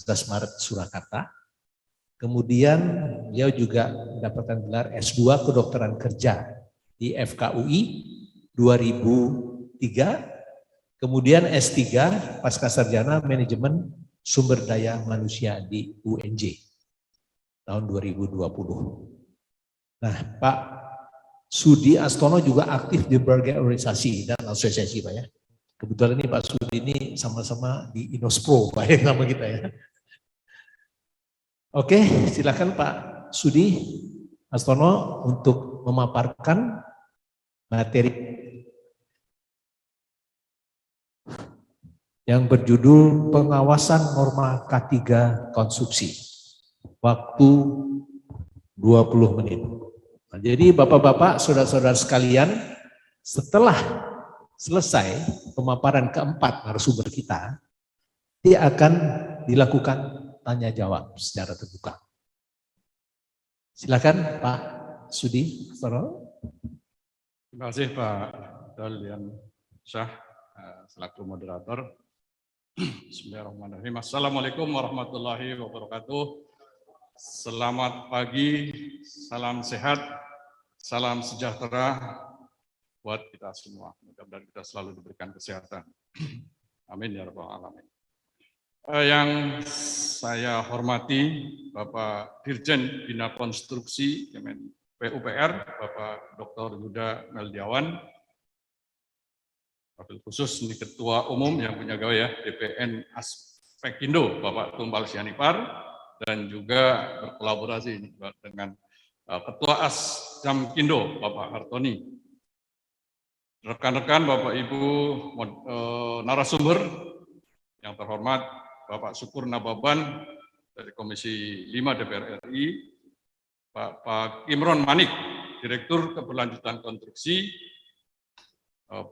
11 Maret Surakarta. Kemudian beliau juga mendapatkan gelar S2 kedokteran kerja di FKUI 2003. Kemudian S3 pasca sarjana manajemen sumber daya manusia di UNJ tahun 2020. Nah, Pak Sudi Astono juga aktif di berbagai organisasi dan asosiasi Pak ya. Kebetulan ini Pak Sudi ini sama-sama di Inospro Pak ya nama kita ya. Oke, silakan Pak Sudi Astono untuk memaparkan materi yang berjudul pengawasan norma K3 konstruksi. Waktu 20 menit. Nah, jadi Bapak-bapak, saudara-saudara sekalian, setelah selesai pemaparan keempat narasumber kita, dia akan dilakukan tanya jawab secara terbuka. Silakan Pak Sudi. Terima kasih Pak Dalian Syah selaku moderator. Bismillahirrahmanirrahim. Assalamualaikum warahmatullahi wabarakatuh. Selamat pagi, salam sehat, salam sejahtera buat kita semua. Mudah-mudahan kita selalu diberikan kesehatan. Amin ya rabbal alamin. Yang saya hormati Bapak Dirjen Bina Konstruksi Kemen PUPR, Bapak Dr. Yuda Meldiawan, wabil khusus ini Ketua Umum yang punya gawe ya DPN Aspekindo, Bapak Tumbal Sianipar, dan juga berkolaborasi ini dengan Ketua Asjamkindo, Bapak Hartoni. Rekan-rekan, Bapak Ibu narasumber yang terhormat, Bapak Syukur Nababan dari Komisi 5 DPR RI, Pak Imron Manik, Direktur Keberlanjutan Konstruksi,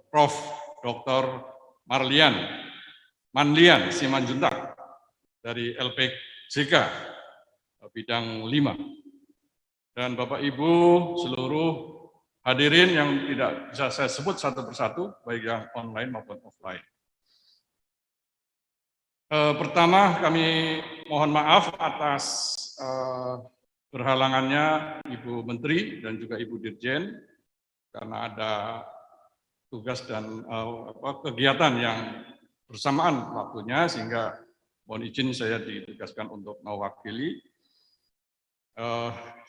Prof. Dr. Manlian Simanjuntak dari LPJK bidang 5, dan Bapak Ibu seluruh hadirin yang tidak bisa saya sebut satu persatu, baik yang online maupun offline. Pertama, kami mohon maaf atas berhalangannya Ibu Menteri dan juga Ibu Dirjen karena ada tugas dan kegiatan yang bersamaan waktunya, sehingga mohon izin saya ditugaskan untuk mewakili.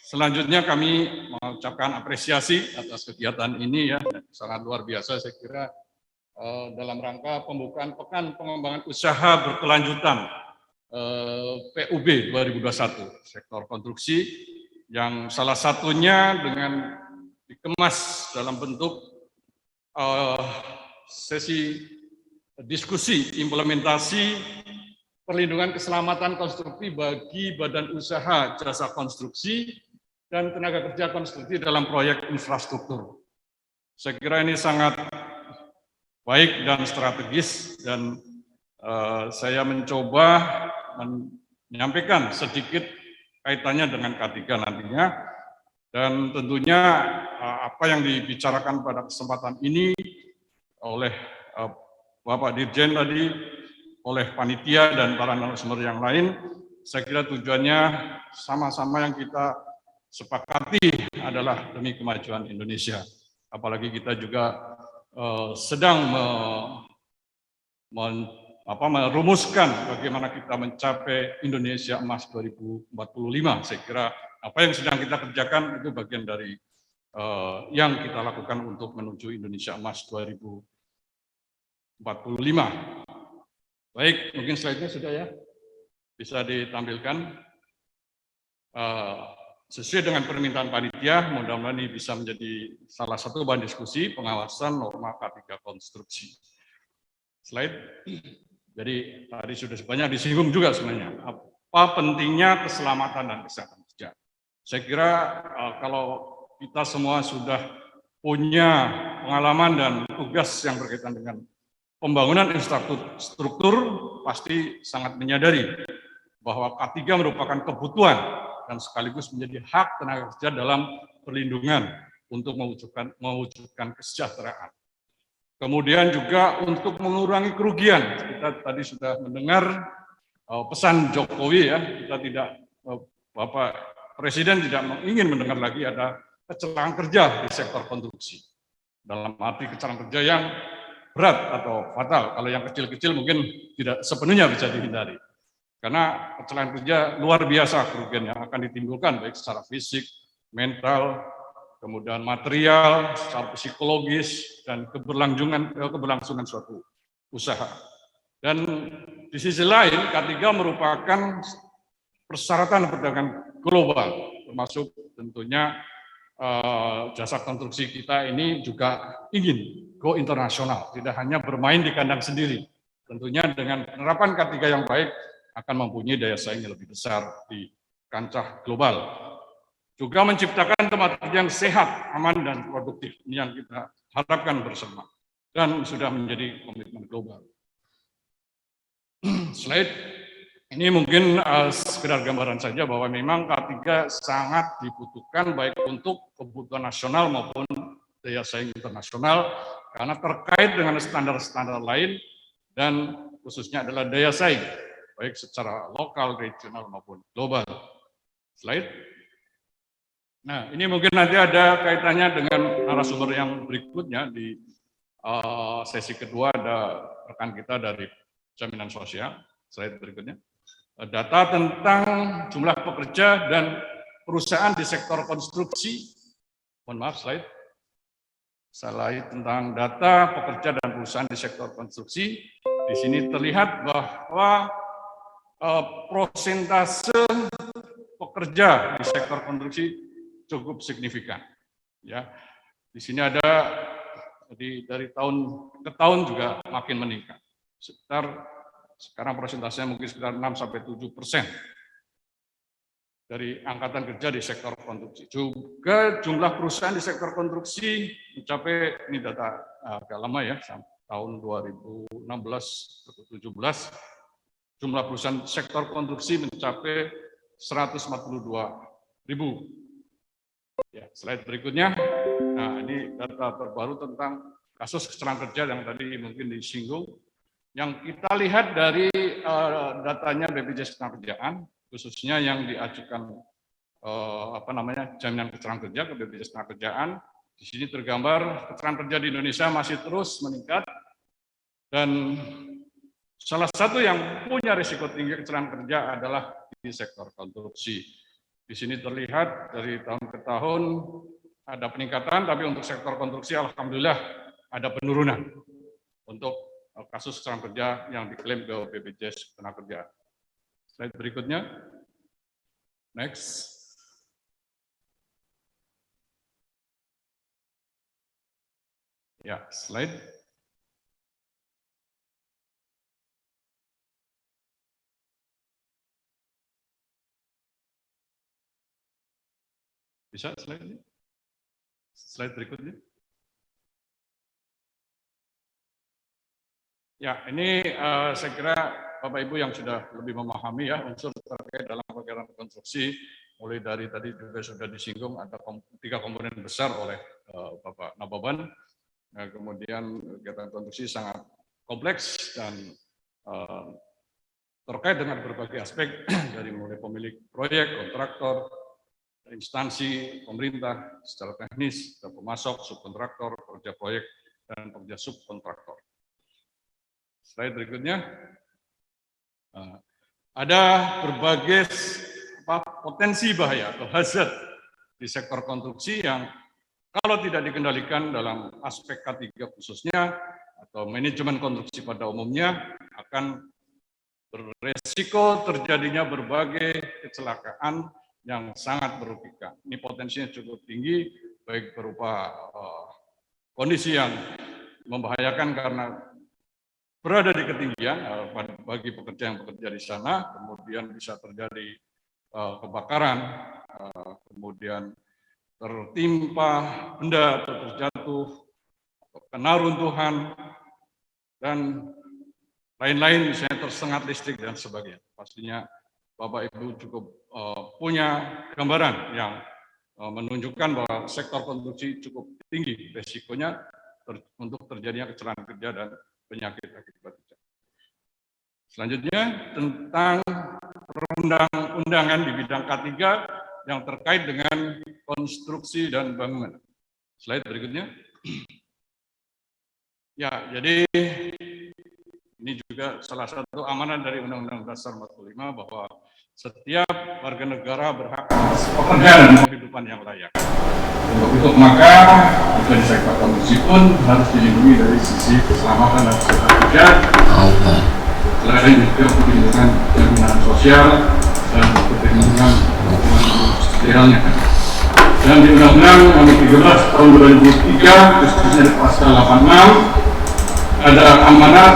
Selanjutnya kami mengucapkan apresiasi atas kegiatan ini ya, sangat luar biasa saya kira dalam rangka pembukaan Pekan Pengembangan Usaha Berkelanjutan PUB 2021 sektor konstruksi, yang salah satunya dengan dikemas dalam bentuk sesi diskusi implementasi perlindungan keselamatan konstruksi bagi badan usaha jasa konstruksi dan tenaga kerja konstruksi dalam proyek infrastruktur. Saya kira ini sangat baik dan strategis, dan saya mencoba menyampaikan sedikit kaitannya dengan K3 nantinya, dan tentunya apa yang dibicarakan pada kesempatan ini oleh Bapak Dirjen tadi, oleh panitia dan para narasumber yang lain, saya kira tujuannya sama-sama yang kita sepakati adalah demi kemajuan Indonesia. Apalagi kita juga sedang merumuskan bagaimana kita mencapai Indonesia Emas 2045. Saya kira apa yang sedang kita kerjakan itu bagian dari yang kita lakukan untuk menuju Indonesia Emas 2045. Baik, mungkin slide-nya sudah ya, bisa ditampilkan. Sesuai dengan permintaan panitia, mudah-mudahan ini bisa menjadi salah satu bahan diskusi pengawasan norma K3 konstruksi. Slide. Jadi tadi sudah sebanyak disinggung juga sebenarnya, apa pentingnya keselamatan dan kesehatan kerja. Saya kira kalau kita semua sudah punya pengalaman dan tugas yang berkaitan dengan pembangunan infrastruktur, pasti sangat menyadari bahwa K3 merupakan kebutuhan dan sekaligus menjadi hak tenaga kerja dalam perlindungan untuk mewujudkan kesejahteraan. Kemudian juga untuk mengurangi kerugian. Kita tadi sudah mendengar pesan Jokowi ya, kita tidak, Bapak Presiden tidak ingin mendengar lagi ada kecelakaan kerja di sektor konstruksi. Dalam arti kecelakaan kerja yang berat atau fatal. Kalau yang kecil-kecil mungkin tidak sepenuhnya bisa dihindari. Karena kecelakaan kerja luar biasa kerugian yang akan ditimbulkan baik secara fisik, mental, kemudian material, secara psikologis, dan keberlangsungan suatu usaha. Dan di sisi lain, K3 merupakan persyaratan perdagangan global, termasuk tentunya jasa konstruksi kita ini juga ingin go internasional, tidak hanya bermain di kandang sendiri. Tentunya dengan penerapan K3 yang baik akan mempunyai daya saing yang lebih besar di kancah global. Juga menciptakan tempat kerja yang sehat, aman, dan produktif. Ini yang kita harapkan bersama. Dan sudah menjadi komitmen global. Slide ini mungkin sekedar gambaran saja bahwa memang K3 sangat dibutuhkan baik untuk kebutuhan nasional maupun daya saing internasional karena terkait dengan standar-standar lain dan khususnya adalah daya saing baik secara lokal, regional maupun global. Slide. Nah, ini mungkin nanti ada kaitannya dengan narasumber yang berikutnya di sesi kedua ada rekan kita dari jaminan sosial. Slide berikutnya. Data tentang jumlah pekerja dan perusahaan di sektor konstruksi. Mohon maaf, slide. Slide tentang data pekerja dan perusahaan di sektor konstruksi. Di sini terlihat bahwa prosentase pekerja di sektor konstruksi cukup signifikan. Ya, di sini ada dari tahun ke tahun juga makin meningkat. Sekarang persentasenya mungkin sekitar 6-7% dari angkatan kerja di sektor konstruksi. Juga jumlah perusahaan di sektor konstruksi mencapai, ini data agak lama ya, tahun 2016 atau 2017, jumlah perusahaan sektor konstruksi mencapai 142.000. Ya, slide berikutnya. Nah, ini data terbaru tentang kasus kecelakaan kerja yang tadi mungkin disinggung. Yang kita lihat dari datanya BPJS Ketenagakerjaan, khususnya yang diajukan jaminan kecelakaan kerja ke BPJS Ketenagakerjaan. Di sini tergambar kecelakaan kerja di Indonesia masih terus meningkat dan salah satu yang punya risiko tinggi kecelakaan kerja adalah di sektor konstruksi. Di sini terlihat dari tahun ke tahun ada peningkatan, tapi untuk sektor konstruksi alhamdulillah ada penurunan untuk kasus kecelakaan kerja yang diklaim ke BPJS Ketenagakerjaan. Slide berikutnya. Next. Ya, slide. Bisa slide ini? Slide berikutnya. Ya, ini saya kira Bapak Ibu yang sudah lebih memahami ya unsur terkait dalam kegiatan konstruksi, mulai dari tadi juga sudah disinggung ada 3 komponen besar oleh Bapak Nababan. Nah, kemudian kegiatan konstruksi sangat kompleks dan terkait dengan berbagai aspek dari mulai pemilik proyek, kontraktor, instansi pemerintah secara teknis, pemasok, subkontraktor, pekerja proyek, dan pekerja subkontraktor. Slide berikutnya. Ada berbagai potensi bahaya atau hazard di sektor konstruksi yang kalau tidak dikendalikan dalam aspek K3 khususnya atau manajemen konstruksi pada umumnya akan beresiko terjadinya berbagai kecelakaan yang sangat merugikan. Ini potensinya cukup tinggi, baik berupa kondisi yang membahayakan karena berada di ketinggian bagi pekerja yang bekerja di sana, kemudian bisa terjadi kebakaran, kemudian tertimpa benda atau terjatuh, kena runtuhan, dan lain-lain, misalnya tersengat listrik dan sebagainya. Pastinya Bapak Ibu cukup punya gambaran yang menunjukkan bahwa sektor konstruksi cukup tinggi resikonya untuk terjadinya kecelakaan kerja dan penyakit akibat kerja. Selanjutnya tentang perundang-undangan di bidang K3 yang terkait dengan konstruksi dan bangunan. Slide berikutnya. Ya, jadi ini juga salah satu amanat dari Undang-Undang Dasar 45 bahwa setiap warga negara berhak atas pekerjaan dan kehidupan yang layak. Untuk itu maka di sektor konstruksi pun harus dilindungi dari sisi keselamatan dan kesehatan kerja. Selain juga perlindungan jaminan sosial dan perlindungan sosialnya. Dan di Undang-Undang Nomor 13 Tahun 2003 khususnya di Pasal 86 ada amanat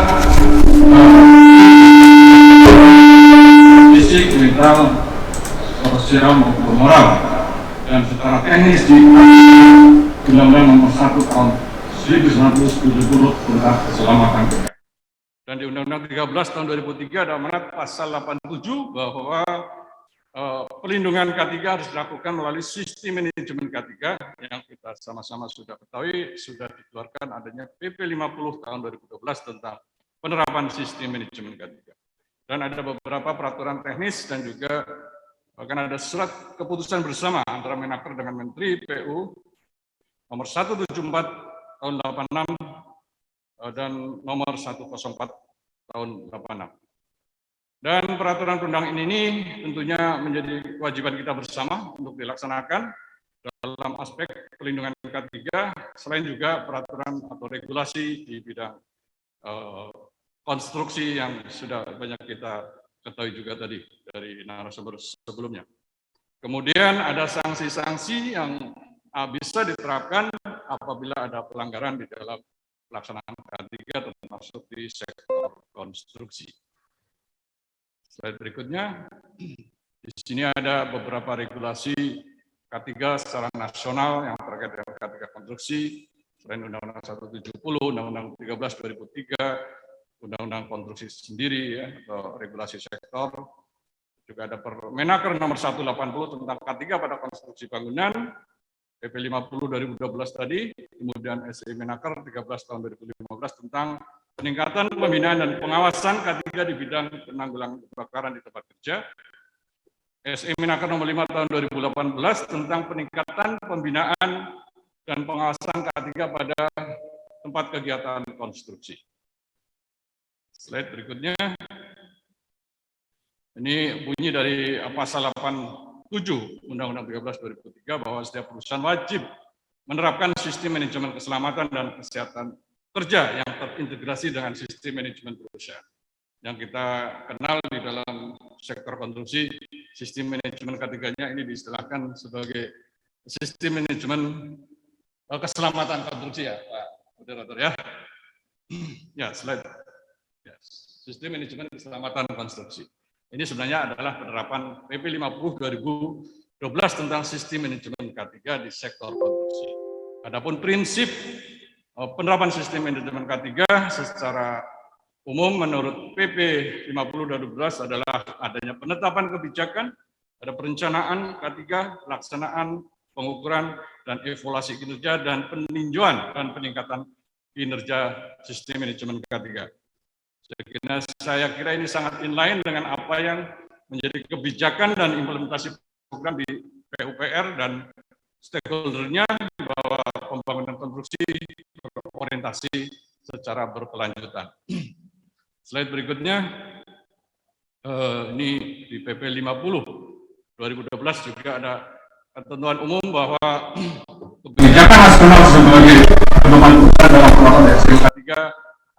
fisik, mental, sosial maupun moral, dan secara teknis di Undang-Undang Nomor 1 Tahun 1970 tentang keselamatan kerja. Dan di Undang-Undang 13 Tahun 2003 ada amanat Pasal 87 bahwa pelindungan K3 harus dilakukan melalui sistem manajemen K3 yang kita sama-sama sudah ketahui, sudah dikeluarkan adanya PP 50 tahun 2012 tentang penerapan sistem manajemen K3. Dan ada beberapa peraturan teknis dan juga bahkan ada surat keputusan bersama antara Menaker dengan Menteri PU nomor 174 tahun 86 dan nomor 104 tahun 86. Dan peraturan perundang ini tentunya menjadi kewajiban kita bersama untuk dilaksanakan dalam aspek pelindungan K3, selain juga peraturan atau regulasi di bidang konstruksi yang sudah banyak kita ketahui juga tadi dari narasumber sebelumnya. Kemudian ada sanksi-sanksi yang bisa diterapkan apabila ada pelanggaran di dalam pelaksanaan K3 termasuk di sektor konstruksi. Slide berikutnya, di sini ada beberapa regulasi K3 secara nasional yang terkait dengan K3 konstruksi, selain Undang-Undang 170, Undang-Undang 13 2003, Undang-Undang konstruksi sendiri ya, atau regulasi sektor, juga ada Permenaker nomor 180 tentang K3 pada konstruksi bangunan, PP 50 2012 tadi, kemudian SE Menaker 13 tahun 2015 tentang peningkatan pembinaan dan pengawasan K3 di bidang penanggulangan kebakaran di tempat kerja. SE Menaker nomor 5 tahun 2018 tentang peningkatan pembinaan dan pengawasan K3 pada tempat kegiatan konstruksi. Slide berikutnya. Ini bunyi dari pasal 87 Undang-Undang 13 2003 bahwa setiap perusahaan wajib menerapkan sistem manajemen keselamatan dan kesehatan kerja yang terintegrasi dengan sistem manajemen perusahaan. Yang kita kenal di dalam sektor konstruksi, sistem manajemen K3-nya ini diistilahkan sebagai sistem manajemen keselamatan konstruksi ya, Pak Moderator ya. Ya, slide. Ya, sistem manajemen keselamatan konstruksi. Ini sebenarnya adalah penerapan PP 50 2012 tentang sistem manajemen K3 di sektor konstruksi. Adapun prinsip penerapan sistem manajemen K3 secara umum menurut PP 50 2012 adalah adanya penetapan kebijakan, ada perencanaan K3, pelaksanaan, pengukuran, dan evaluasi kinerja, dan peninjauan dan peningkatan kinerja sistem manajemen K3. Saya kira ini sangat inline dengan apa yang menjadi kebijakan dan implementasi program di PUPR dan stakeholder-nya bahwa pembangunan konstruksi berorientasi secara berkelanjutan. Slide berikutnya, ini di PP 50 2012 juga ada ketentuan umum bahwa kebijakan nasional sebagai pedoman pusat dalam penerapan SK3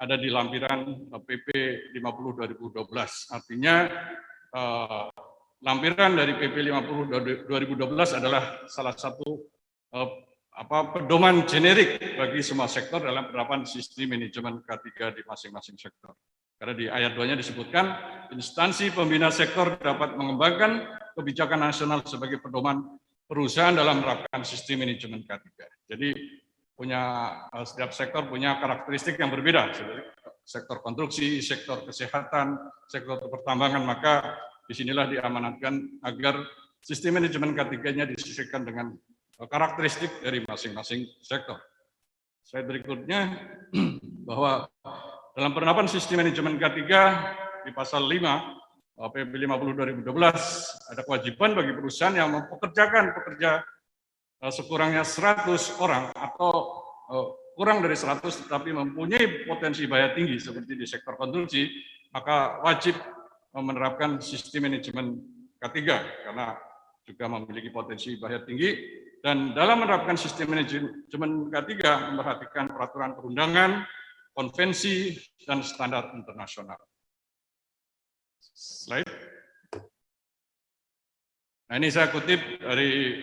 ada di lampiran PP 50 2012. Artinya lampiran dari PP 50 2012 adalah salah satu pedoman generik bagi semua sektor dalam penerapan sistem manajemen K3 di masing-masing sektor. Karena di ayat 2-nya disebutkan, instansi pembina sektor dapat mengembangkan kebijakan nasional sebagai pedoman perusahaan dalam menerapkan sistem manajemen K3. Jadi setiap sektor punya karakteristik yang berbeda. Sektor konstruksi, sektor kesehatan, sektor pertambangan, maka disinilah diamanatkan agar sistem manajemen K3-nya disesuaikan dengan karakteristik dari masing-masing sektor. Slide berikutnya, bahwa dalam penerapan sistem manajemen K3 di pasal 5 PP 50 2012 ada kewajiban bagi perusahaan yang mempekerjakan pekerja sekurangnya 100 orang atau kurang dari 100 tetapi mempunyai potensi bahaya tinggi seperti di sektor konstruksi, maka wajib menerapkan sistem manajemen K3 karena juga memiliki potensi bahaya tinggi, dan dalam menerapkan sistem manajemen K3 memperhatikan peraturan perundangan, konvensi, dan standar internasional. Slide. Nah, ini saya kutip dari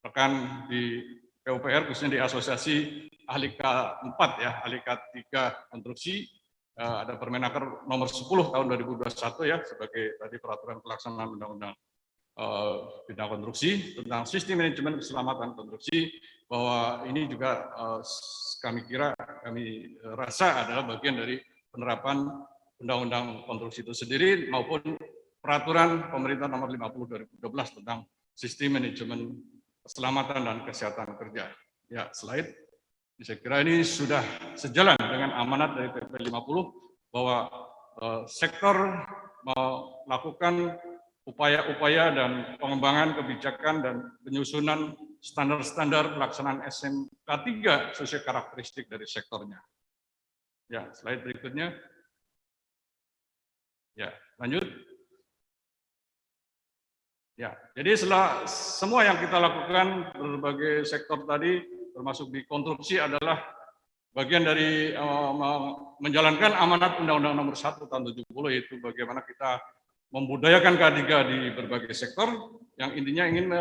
rekan di PUPR, khususnya di Asosiasi Ahli K4 ya, Ahli K3 Konstruksi, ada Permenaker nomor 10 tahun 2021 ya, sebagai tadi peraturan pelaksanaan undang-undang bidang konstruksi tentang sistem manajemen keselamatan konstruksi, bahwa ini juga kami rasa adalah bagian dari penerapan undang-undang konstruksi itu sendiri maupun peraturan pemerintah nomor 50 2012 tentang sistem manajemen keselamatan dan kesehatan kerja. Ya, slide. Saya kira ini sudah sejalan dengan amanat dari PP 50 bahwa sektor melakukan upaya-upaya dan pengembangan kebijakan dan penyusunan standar-standar pelaksanaan SMK 3 sesuai karakteristik dari sektornya. Ya, slide berikutnya. Ya, lanjut. Ya, jadi setelah semua yang kita lakukan berbagai sektor tadi, termasuk di konstruksi, adalah bagian dari menjalankan amanat Undang-Undang Nomor 1 Tahun 70, yaitu bagaimana kita membudayakan K3 di berbagai sektor yang intinya ingin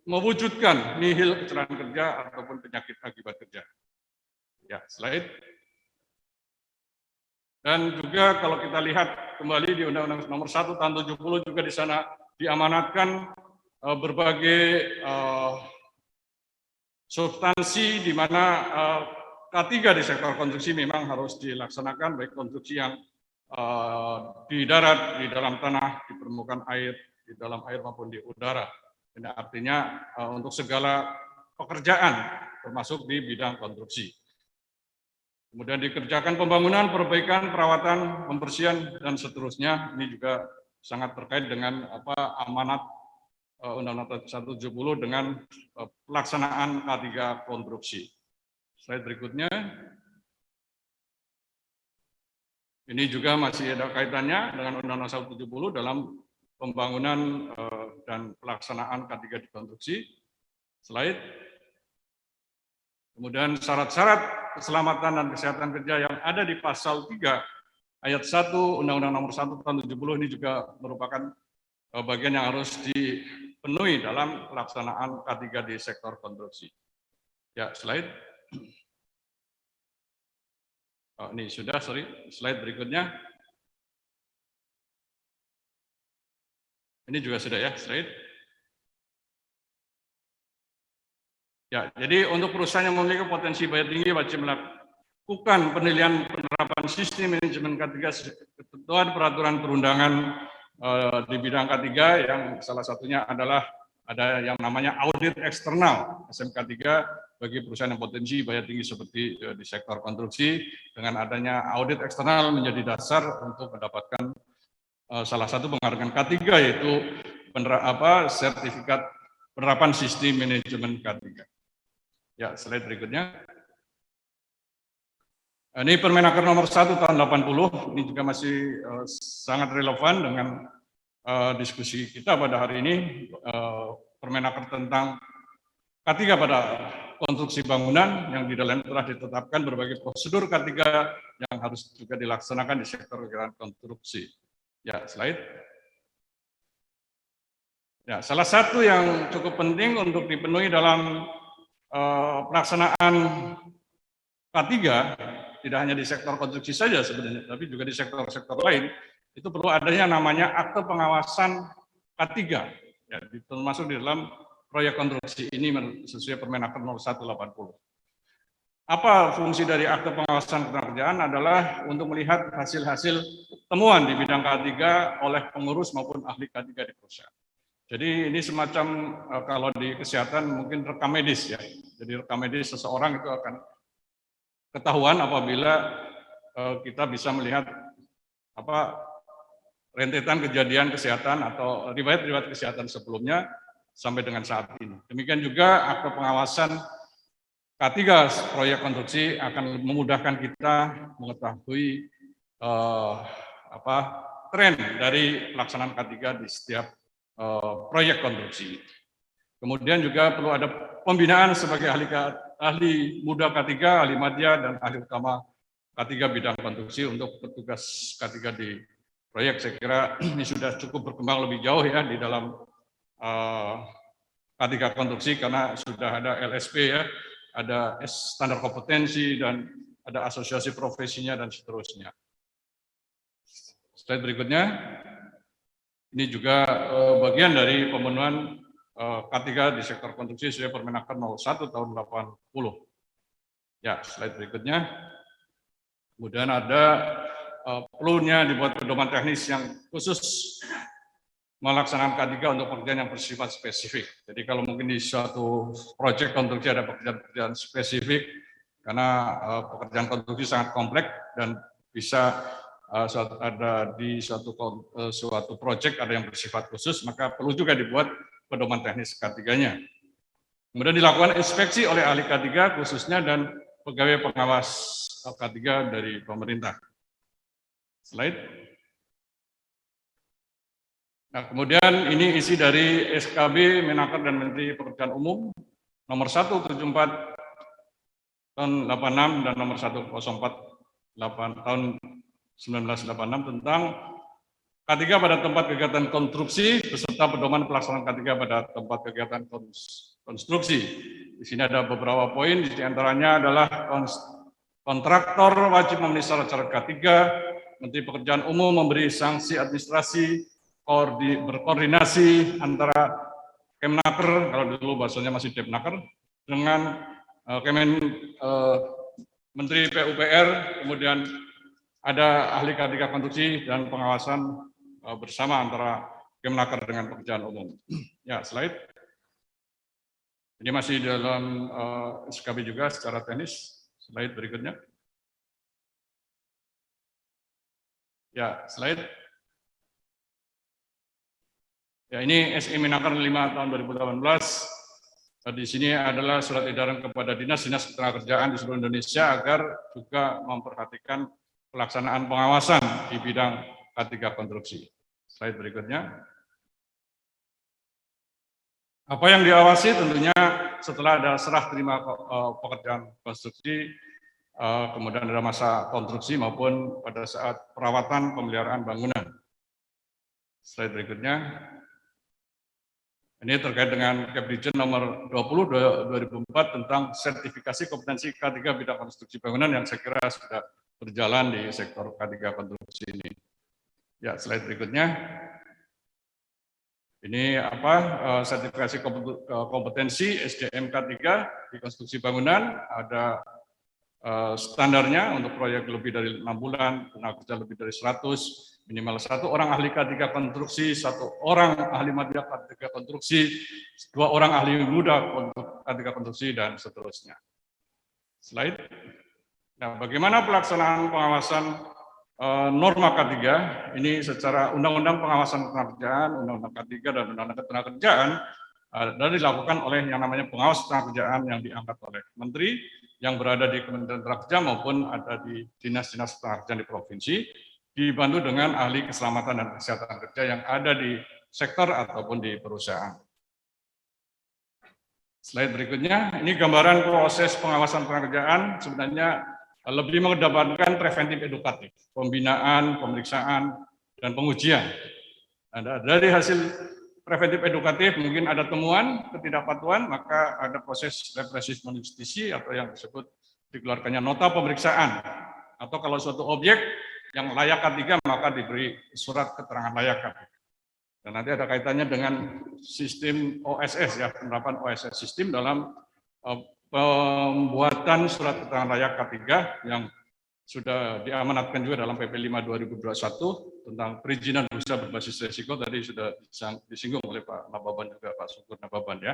mewujudkan nihil kecelakaan kerja ataupun penyakit akibat kerja. Ya, slide. Dan juga kalau kita lihat kembali di Undang-Undang Nomor 1 Tahun 70 juga di sana diamanatkan berbagai substansi di mana K3 di sektor konstruksi memang harus dilaksanakan, baik konstruksi yang di darat, di dalam tanah, di permukaan air, di dalam air maupun di udara. Ini artinya untuk segala pekerjaan termasuk di bidang konstruksi. Kemudian dikerjakan pembangunan, perbaikan, perawatan, pembersihan, dan seterusnya. Ini juga sangat terkait dengan amanat Undang-Undang 170 dengan pelaksanaan K3 konstruksi. Slide berikutnya. Ini juga masih ada kaitannya dengan Undang-Undang 170 dalam pembangunan dan pelaksanaan K3 di konstruksi. Slide. Kemudian syarat-syarat keselamatan dan kesehatan kerja yang ada di pasal 3 ayat 1 Undang-Undang Nomor 1 Tahun 70 ini juga merupakan bagian yang harus dipenuhi dalam pelaksanaan K3 di sektor konstruksi. Ya, slide. Oh, ini sudah, slide berikutnya. Ini juga sudah ya, slide. Ya, jadi untuk perusahaan yang memiliki potensi bahaya tinggi wajib melakukan penilaian penerapan sistem manajemen K3 ketentuan peraturan perundangan di bidang K3 yang salah satunya adalah ada yang namanya audit eksternal SMK 3 bagi perusahaan yang potensi bahaya tinggi seperti di sektor konstruksi. Dengan adanya audit eksternal menjadi dasar untuk mendapatkan salah satu penghargaan K3 yaitu sertifikat penerapan sistem manajemen K3. Ya, slide berikutnya. Ini Permenaker nomor 1 tahun 80, ini juga masih sangat relevan dengan diskusi kita pada hari ini, Permenaker tentang K3 pada konstruksi bangunan yang di dalam telah ditetapkan berbagai prosedur K3 yang harus juga dilaksanakan di sektor konstruksi. Ya, slide. Ya, salah satu yang cukup penting untuk dipenuhi dalam pelaksanaan K3 tidak hanya di sektor konstruksi saja sebenarnya, tapi juga di sektor-sektor lain, itu perlu adanya namanya akte pengawasan K3, ya, termasuk di dalam proyek konstruksi ini sesuai Permenaker nomor 180. Apa fungsi dari akte pengawasan ketenagakerjaan adalah untuk melihat hasil-hasil temuan di bidang K3 oleh pengurus maupun ahli K3 di perusahaan. Jadi ini semacam kalau di kesehatan mungkin rekam medis ya. Jadi rekam medis seseorang itu akan ketahuan apabila kita bisa melihat rentetan kejadian kesehatan atau riwayat-riwayat kesehatan sebelumnya sampai dengan saat ini. Demikian juga akte pengawasan K3 proyek konstruksi akan memudahkan kita mengetahui tren dari pelaksanaan K3 di setiap proyek konstruksi. Kemudian juga perlu ada pembinaan sebagai ahli muda K3, ahli madya, dan ahli utama K3 bidang konstruksi untuk petugas K3 di proyek. Saya kira ini sudah cukup berkembang lebih jauh ya di dalam K3 konstruksi karena sudah ada LSP ya, ada standar kompetensi, dan ada asosiasi profesinya, dan seterusnya. Slide berikutnya. Ini juga bagian dari pemenuhan K3 di sektor konstruksi sesuai Permenaker 01 tahun 80. Ya, slide berikutnya. Kemudian ada perlunya dibuat pedoman teknis yang khusus melaksanakan K3 untuk pekerjaan yang bersifat spesifik. Jadi kalau mungkin di suatu proyek konstruksi ada pekerjaan spesifik, karena pekerjaan konstruksi sangat kompleks dan bisa ada di suatu proyek ada yang bersifat khusus, maka perlu juga dibuat pedoman teknis K3-nya. Kemudian dilakukan inspeksi oleh ahli K3 khususnya dan pegawai pengawas K3 dari pemerintah. Slide. Nah, kemudian ini isi dari SKB Menaker dan Menteri Pekerjaan Umum nomor 174 tahun 86 dan nomor 104 tahun 1986 tentang K3 pada tempat kegiatan konstruksi beserta pedoman pelaksanaan K3 pada tempat kegiatan konstruksi. Di sini ada beberapa poin, di antaranya adalah kontraktor wajib memenuhi syarat-syarat K3, Menteri Pekerjaan Umum memberi sanksi administrasi, berkoordinasi antara Kemnaker, kalau dulu bahasanya masih Depnaker, dengan Menteri PUPR, kemudian ada ahli K3 konstruksi dan pengawasan bersama antara Kemnaker dengan Pekerjaan Umum. Ya, slide. Ini masih dalam SKB juga secara teknis. Slide berikutnya. Ya, slide. Ya, ini SE Menaker 5 tahun 2018. Di sini adalah surat edaran kepada dinas-dinas ketenagakerjaan di seluruh Indonesia agar juga memperhatikan pelaksanaan pengawasan di bidang K3 konstruksi. Slide berikutnya. Apa yang diawasi tentunya setelah ada serah terima pekerjaan konstruksi, kemudian ada masa konstruksi maupun pada saat perawatan pemeliharaan bangunan. Slide berikutnya. Ini terkait dengan Kepdikjen nomor 20 2004 tentang sertifikasi kompetensi K3 bidang konstruksi bangunan yang saya kira sudah berjalan di sektor K3 konstruksi ini. Ya, slide berikutnya. Ini sertifikasi kompetensi SDM K3 di konstruksi bangunan, ada standarnya untuk proyek lebih dari 6 bulan, tenaga kerja lebih dari 100, minimal 1 orang ahli K3 konstruksi, 1 orang ahli madya K3 konstruksi, 2 orang ahli muda K3 konstruksi, dan seterusnya. Slide. Nah, bagaimana pelaksanaan pengawasan norma K3 ini secara Undang-Undang Pengawasan Ketenagakerjaan, Undang-Undang K3 dan Undang-Undang Ketenagakerjaan dan dilakukan oleh yang namanya pengawas ketenagakerjaan yang diangkat oleh Menteri yang berada di Kementerian Tenaga maupun ada di dinas-dinas ketenagakerjaan di provinsi, dibantu dengan ahli keselamatan dan kesehatan kerja yang ada di sektor ataupun di perusahaan. Slide berikutnya, ini gambaran proses pengawasan ketenagakerjaan sebenarnya lebih mengedepankan preventif edukatif, pembinaan, pemeriksaan, dan pengujian. Nah, dari hasil preventif edukatif mungkin ada temuan ketidakpatuhan, maka ada proses represif justisi atau yang disebut dikeluarkannya nota pemeriksaan. Atau kalau suatu objek yang layak K3 maka diberi surat keterangan layak K3. Dan nanti ada kaitannya dengan sistem OSS ya, penerapan OSS sistem dalam pembuatan surat keterangan layak K3 yang sudah diamanatkan juga dalam PP 5 2021 tentang perizinan berusaha berbasis risiko, tadi sudah disinggung oleh Pak Nababan juga, Pak Syukur Nababan ya.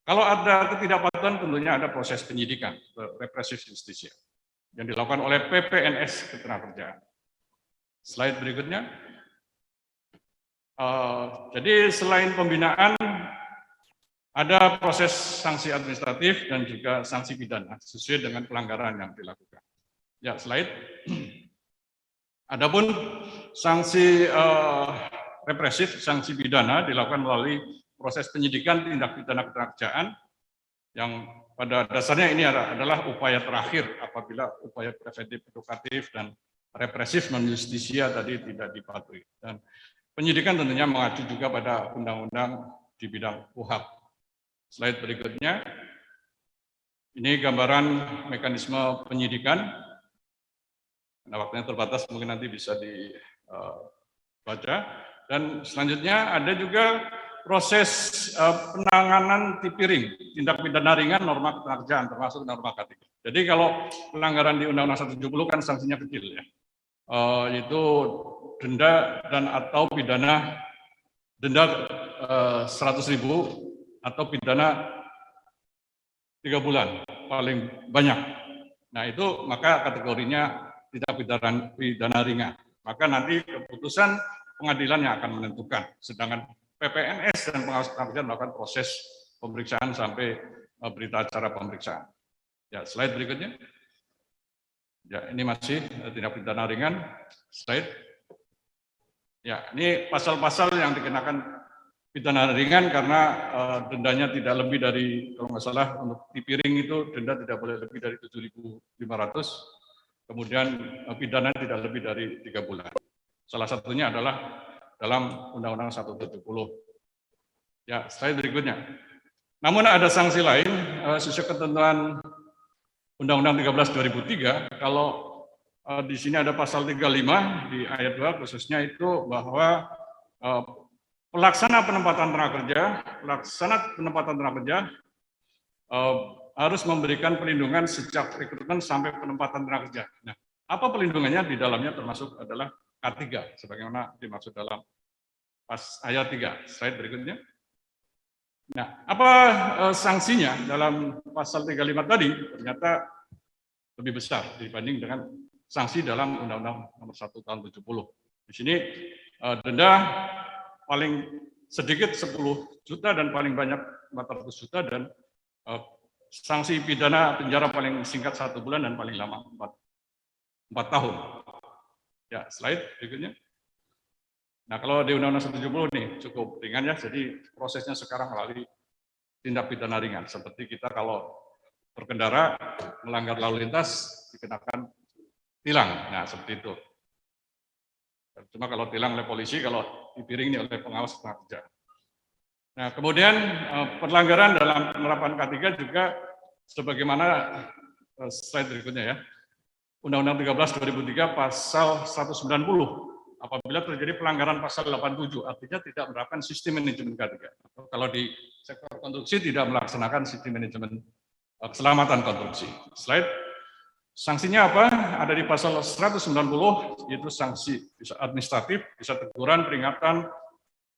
Kalau ada ketidakpatuhan tentunya ada proses penyidikan, represif justisia, yang dilakukan oleh PPNS Ketenagakerjaan. Slide berikutnya. Jadi selain pembinaan, ada proses sanksi administratif dan juga sanksi pidana sesuai dengan pelanggaran yang dilakukan. Ya, slide. Adapun sanksi represif, sanksi pidana dilakukan melalui proses penyidikan tindak pidana ketenagakerjaan yang pada dasarnya ini adalah upaya terakhir apabila upaya preventif, edukatif, dan represif non justisia tadi tidak dipatuhi. Dan penyidikan tentunya mengacu juga pada undang-undang di bidang KUHP. Slide berikutnya. Ini gambaran mekanisme penyidikan. Nah, waktunya terbatas, mungkin nanti bisa dibaca. Dan selanjutnya ada juga proses penanganan tipiring, tindak pidana ringan norma ketenagakerjaan, termasuk norma K3. Jadi kalau pelanggaran di Undang-Undang 170 kan sanksinya kecil ya, yaitu denda dan atau pidana denda 100.000 atau pidana 3 bulan paling banyak. Nah itu maka kategorinya tidak pidana ringan. Maka nanti keputusan pengadilan yang akan menentukan. Sedangkan PPNS dan pengawas ketenagakerjaan melakukan proses pemeriksaan sampai berita acara pemeriksaan. Ya, slide berikutnya. Ya, ini masih tindak pidana ringan. Slide. Ya, ini pasal-pasal yang dikenakan pidana ringan karena dendanya tidak lebih dari, kalau nggak salah untuk tipiring itu denda tidak boleh lebih dari 7.500, kemudian pidana tidak lebih dari 3 bulan. Salah satunya adalah dalam Undang-Undang 170. Ya, slide berikutnya. Namun ada sanksi lain sesuai ketentuan Undang-Undang 13 2003, kalau di sini ada pasal 35 di ayat 2 khususnya itu bahwa pelaksana penempatan tenaga kerja harus memberikan perlindungan sejak rekrutmen sampai penempatan tenaga kerja. Nah, apa perlindungannya di dalamnya termasuk adalah K3 sebagaimana dimaksud dalam ayat 3. Slide berikutnya. Nah, apa sanksinya dalam pasal 35 tadi ternyata lebih besar dibanding dengan sanksi dalam Undang-Undang Nomor 1 Tahun 70. Di sini denda paling sedikit 10 juta dan paling banyak 400 juta dan sanksi pidana penjara paling singkat 1 bulan dan paling lama 4 tahun. Ya, slide berikutnya. Nah, kalau di Undang-Undang 170 nih cukup ringan ya, jadi prosesnya sekarang melalui tindak pidana ringan. Seperti kita kalau berkendara melanggar lalu lintas dikenakan tilang. Nah, seperti itu. Cuma kalau tilang oleh polisi, kalau dipiring ini oleh pengawas tenaga kerja. Nah, kemudian pelanggaran dalam penerapan K3 juga sebagaimana slide berikutnya ya. Undang-Undang 13 2003 pasal 190 apabila terjadi pelanggaran pasal 87 artinya tidak menerapkan sistem manajemen K3. Atau kalau di sektor konstruksi tidak melaksanakan sistem manajemen keselamatan konstruksi. Slide. Sanksinya apa? Ada di pasal 190 yaitu sanksi bisa administratif, bisa teguran, peringatan,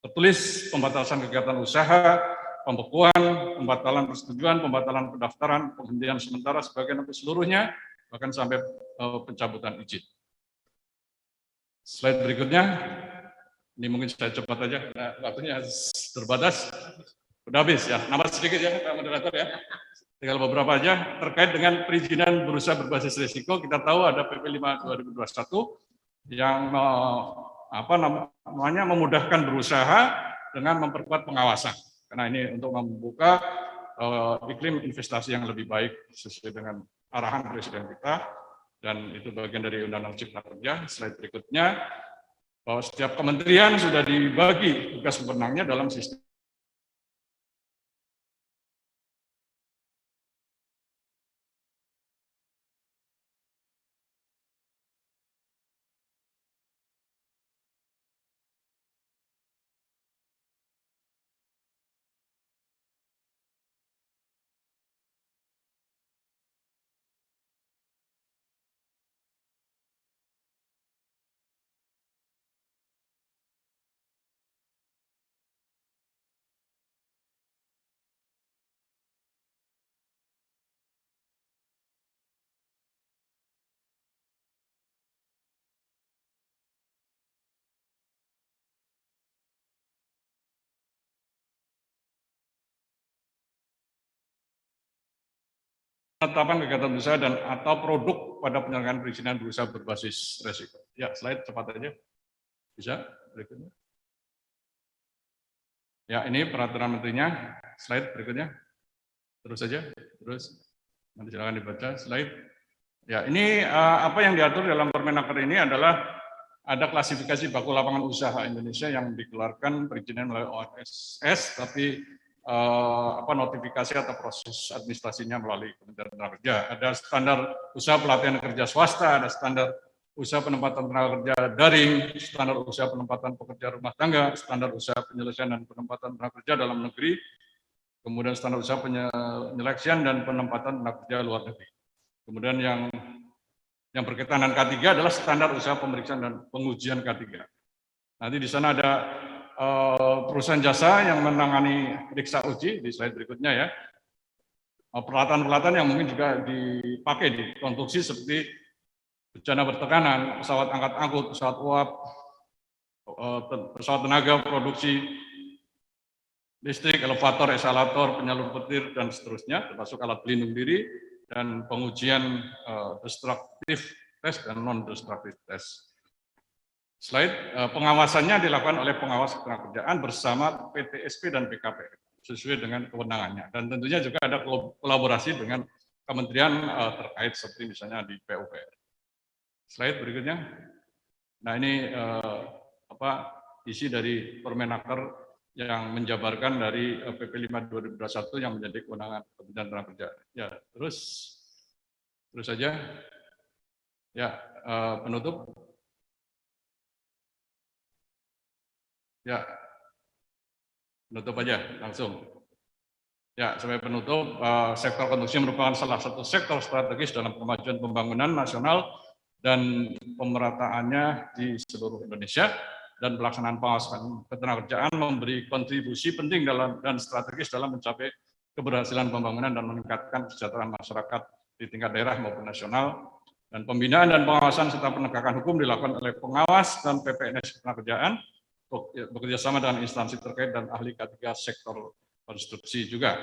tertulis, pembatasan kegiatan usaha, pembekuan, pembatalan persetujuan, pembatalan pendaftaran, penghentian sementara sebagian atau seluruhnya, bahkan sampai pencabutan izin. Slide berikutnya, ini mungkin saya cepat aja, nah, waktunya terbatas, udah habis ya, nambah sedikit ya Pak Moderator ya, tinggal beberapa aja, terkait dengan perizinan berusaha berbasis risiko, kita tahu ada PP 5 2021 yang memudahkan berusaha dengan memperkuat pengawasan, karena ini untuk membuka iklim investasi yang lebih baik sesuai dengan arahan Presiden kita, dan itu bagian dari Undang-Undang Cipta Kerja. Slide berikutnya, bahwa setiap kementerian sudah dibagi tugas wewenangnya dalam sistem penetapan kegiatan usaha dan atau produk pada penyelenggaraan perizinan berusaha berbasis resiko. Ya, slide cepat aja. Bisa berikutnya. Ya, ini peraturan menterinya. Slide berikutnya. Terus saja. Terus. Nanti silakan dibaca slide. Ya, ini apa yang diatur dalam Permenaker ini adalah ada klasifikasi baku lapangan usaha Indonesia yang dikeluarkan perizinan melalui OSS, tapi notifikasi atau proses administrasinya melalui Kementerian Tenaga Kerja. Ada standar usaha pelatihan kerja swasta, ada standar usaha penempatan tenaga kerja daring, standar usaha penempatan pekerja rumah tangga, standar usaha penyelesaian dan penempatan tenaga kerja dalam negeri, kemudian standar usaha penyeleksian dan penempatan tenaga kerja luar negeri. Kemudian yang berkaitan dengan K3 adalah standar usaha pemeriksaan dan pengujian K3. Nanti di sana ada perusahaan jasa yang menangani periksa uji di slide berikutnya ya. Peralatan-peralatan yang mungkin juga dipakai di konstruksi seperti bencana bertekanan, pesawat angkat-angkut, pesawat uap, pesawat tenaga produksi listrik, elevator, eskalator, penyalur petir dan seterusnya, termasuk alat pelindung diri dan pengujian destructive test dan non-destructive test. Slide, pengawasannya dilakukan oleh pengawas ketenagakerjaan bersama PTSP dan BKP sesuai dengan kewenangannya. Dan tentunya juga ada kolaborasi dengan kementerian terkait seperti misalnya di PUPR. Slide berikutnya. Nah ini isi dari Permenaker yang menjabarkan dari PP 5 2021 yang menjadi kewenangan Kementerian Tenaga Kerja. Ya, terus saja. Ya, penutup. Ya, penutup aja langsung. Ya, sampai penutup, sektor konstruksi merupakan salah satu sektor strategis dalam kemajuan pembangunan nasional dan pemerataannya di seluruh Indonesia, dan pelaksanaan pengawasan ketenagakerjaan memberi kontribusi penting dan strategis dalam mencapai keberhasilan pembangunan dan meningkatkan kesejahteraan masyarakat di tingkat daerah maupun nasional. Dan pembinaan dan pengawasan serta penegakan hukum dilakukan oleh pengawas dan PPNS ketenagakerjaan bekerja sama dengan instansi terkait dan ahli K3 sektor konstruksi juga.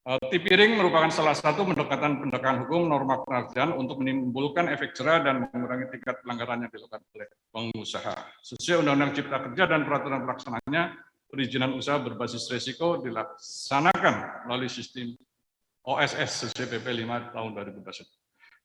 Tipiring merupakan salah satu pendekatan hukum norma ketenagakerjaan untuk menimbulkan efek jerah dan mengurangi tingkat pelanggaran yang dilakukan oleh pengusaha. Sesuai Undang-Undang Cipta Kerja dan peraturan pelaksananya, perizinan usaha berbasis risiko dilaksanakan melalui sistem OSS sesuai PP 5 tahun 2021.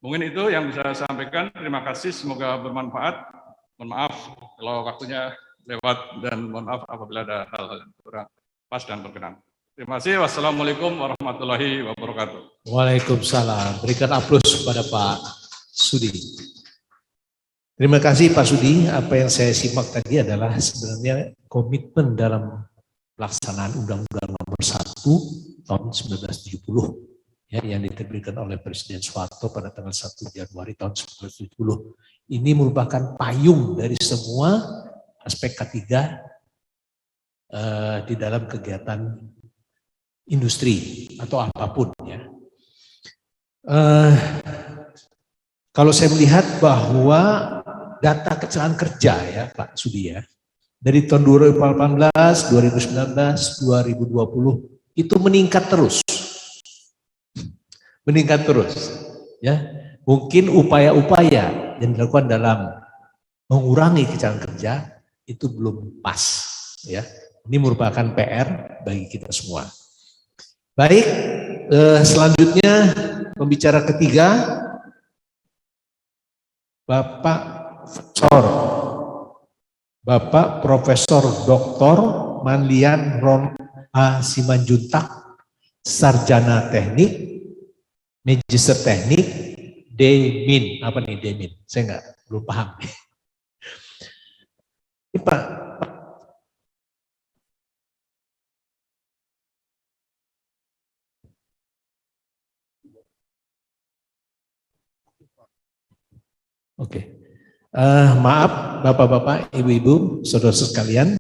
Mungkin itu yang bisa saya sampaikan. Terima kasih, semoga bermanfaat. Mohon maaf kalau waktunya lewat dan mohon maaf apabila ada hal-hal yang kurang pas dan berkenan. Terima kasih. Wassalamualaikum warahmatullahi wabarakatuh. Waalaikumsalam. Berikan aplaus kepada Pak Sudi. Terima kasih Pak Sudi. Apa yang saya simak tadi adalah sebenarnya komitmen dalam pelaksanaan Undang-Undang Nomor 1 tahun 1970 ya, yang diterbitkan oleh Presiden Soeharto pada tanggal 1 Januari tahun 1970. Ini merupakan payung dari semua aspek K3 di dalam kegiatan industri atau apapun ya. Kalau saya melihat bahwa data kecelakaan kerja ya Pak Sudi ya, dari tahun 2018, 2019, 2020 itu meningkat terus. Meningkat terus ya. Mungkin upaya-upaya yang dilakukan dalam mengurangi kecelakaan kerja itu belum pas ya. Ini merupakan PR bagi kita semua. Baik, selanjutnya pembicara ketiga Bapak Profesor Dr. Manlian Ron A. Simanjuntak, Sarjana Teknik, Magister Teknik, D.Min. Apa nih D.Min? Saya belum paham. Ini Pak. Oke. Maaf Bapak-bapak, Ibu-ibu, saudara sekalian.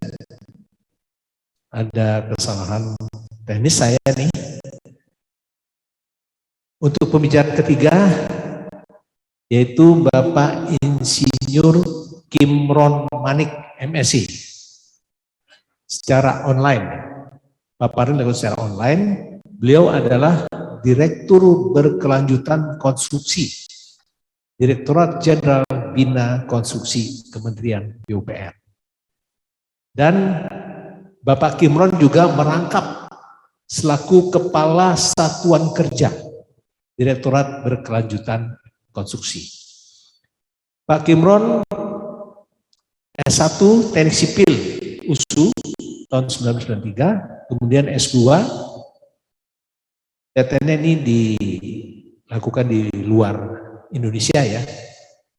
Ada kesalahan teknis saya nih. Untuk pembicara ketiga yaitu Bapak Insinyur Kimron Manik, MSc. Secara online. Paparan dilakukan secara online. Beliau adalah Direktur Berkelanjutan Konstruksi, Direktorat Jenderal Bina Konstruksi Kementerian PUPR. Dan Bapak Kimron juga merangkap selaku Kepala Satuan Kerja, Direktorat Berkelanjutan Konstruksi. Pak Kimron S1 Teknik Sipil USU tahun 1993, kemudian S2 TTN ini dilakukan di luar Indonesia ya.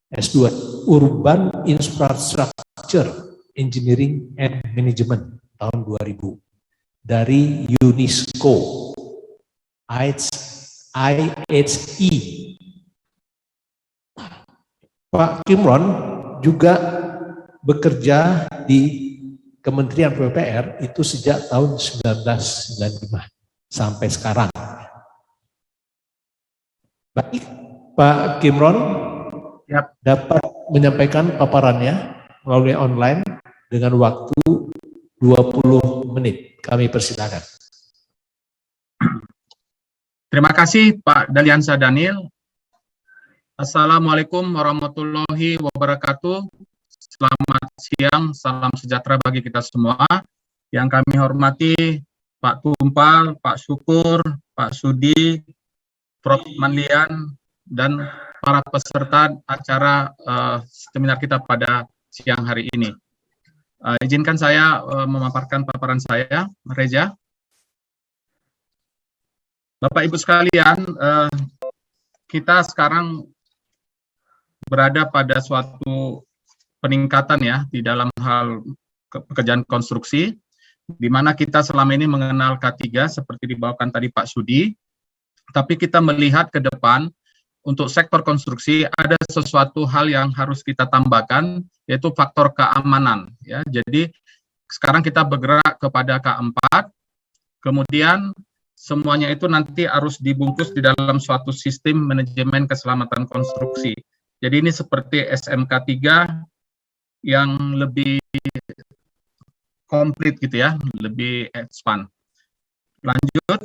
S2 Urban Infrastructure Engineering and Management tahun 2000 dari UNESCO IHE. Pak Kimron juga bekerja di Kementerian PUPR itu sejak tahun 1995 sampai sekarang. Baik, Pak Kimron dapat menyampaikan paparannya melalui online dengan waktu 20 menit. Kami persilakan. Terima kasih Pak Daliansa Daniel. Assalamualaikum warahmatullahi wabarakatuh. Selamat siang, salam sejahtera bagi kita semua. Yang kami hormati Pak Tumpal, Pak Syukur, Pak Sudi, Prof. Manlian, dan para peserta acara seminar kita pada siang hari ini. Izinkan saya memaparkan paparan saya, Reza. Bapak Ibu sekalian, kita sekarang berada pada suatu peningkatan ya di dalam hal pekerjaan konstruksi, di mana kita selama ini mengenal K3 seperti dibawakan tadi Pak Sudi, tapi kita melihat ke depan untuk sektor konstruksi ada sesuatu hal yang harus kita tambahkan, yaitu faktor keamanan. Ya, jadi sekarang kita bergerak kepada K4, kemudian semuanya itu nanti harus dibungkus di dalam suatu sistem manajemen keselamatan konstruksi. Jadi ini seperti SMK 3 yang lebih komplit gitu ya, lebih expand. Lanjut.